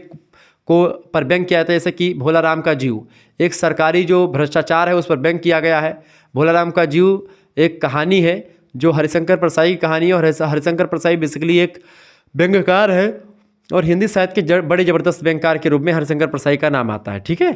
को पर व्यंग किया जाता है। जैसे कि भोला राम का जीव, एक सरकारी जो भ्रष्टाचार है उस पर व्यंग किया गया है। भोला राम का जीव एक कहानी है जो हरिशंकर परसाई की कहानी है, और हरिशंकर परसाई बेसिकली एक व्यंग्यकार है, और हिंदी साहित्य के बड़े ज़बरदस्त व्यंग्यकार के रूप में हरिशंकर परसाई का नाम आता है। ठीक है।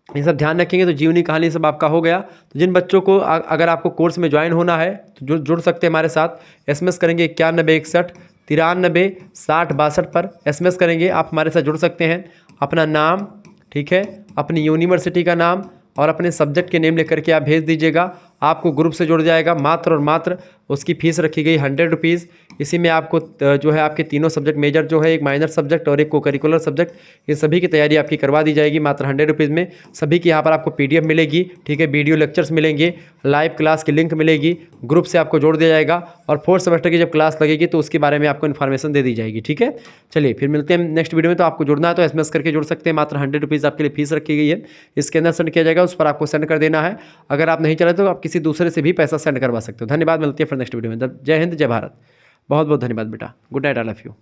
ये सब ध्यान रखेंगे तो जीवनी कहानी सब आपका हो गया। तो जिन बच्चों को अगर आपको कोर्स में ज्वाइन होना है तो जुड़ सकते हैं हमारे साथ। SMS करेंगे 9161 93 60 62 पर SMS करेंगे, आप हमारे साथ जुड़ सकते हैं। अपना नाम, ठीक है, अपनी यूनिवर्सिटी का नाम और अपने सब्जेक्ट के नेम लेकर के आप भेज दीजिएगा, आपको ग्रुप से जुड़ जाएगा। मात्र और मात्र उसकी फ़ीस रखी गई 100 रुपीज़। इसी में आपको जो है आपके तीनों सब्जेक्ट मेजर जो है, एक माइनर सब्जेक्ट और एक को करिकुलर सब्जेक्ट, ये सभी की तैयारी आपकी करवा दी जाएगी मात्र 100 रुपीज़ में। सभी की यहाँ पर आपको PDF मिलेगी। ठीक है। वीडियो लेक्चर्स मिलेंगे, लाइव क्लास की लिंक मिलेगी, ग्रुप से आपको जोड़ दिया जाएगा, और 4th सेमेस्टर की जब क्लास लगेगी तो उसके बारे में आपको इन्फॉर्मेशन दे दी जाएगी। ठीक है। चलिए, फिर मिलते हैं नेक्स्ट वीडियो में। तो आपको जुड़ना है तो SMS करके जुड़ सकते हैं। मात्र 100 रुपीज़ आपके लिए फीस रखी गई है, इसके अंदर सेंड किया जाएगा, उस पर आपको सेंड कर देना है। अगर आप नहीं चले तो आप किसी दूसरे से भी पैसा सेंड करवा सकते हो। धन्यवाद। मिलते हैं फिर नेक्स्ट वीडियो में। जय हिंद, जय भारत, बहुत बहुत धन्यवाद बेटा। Good night, I love you.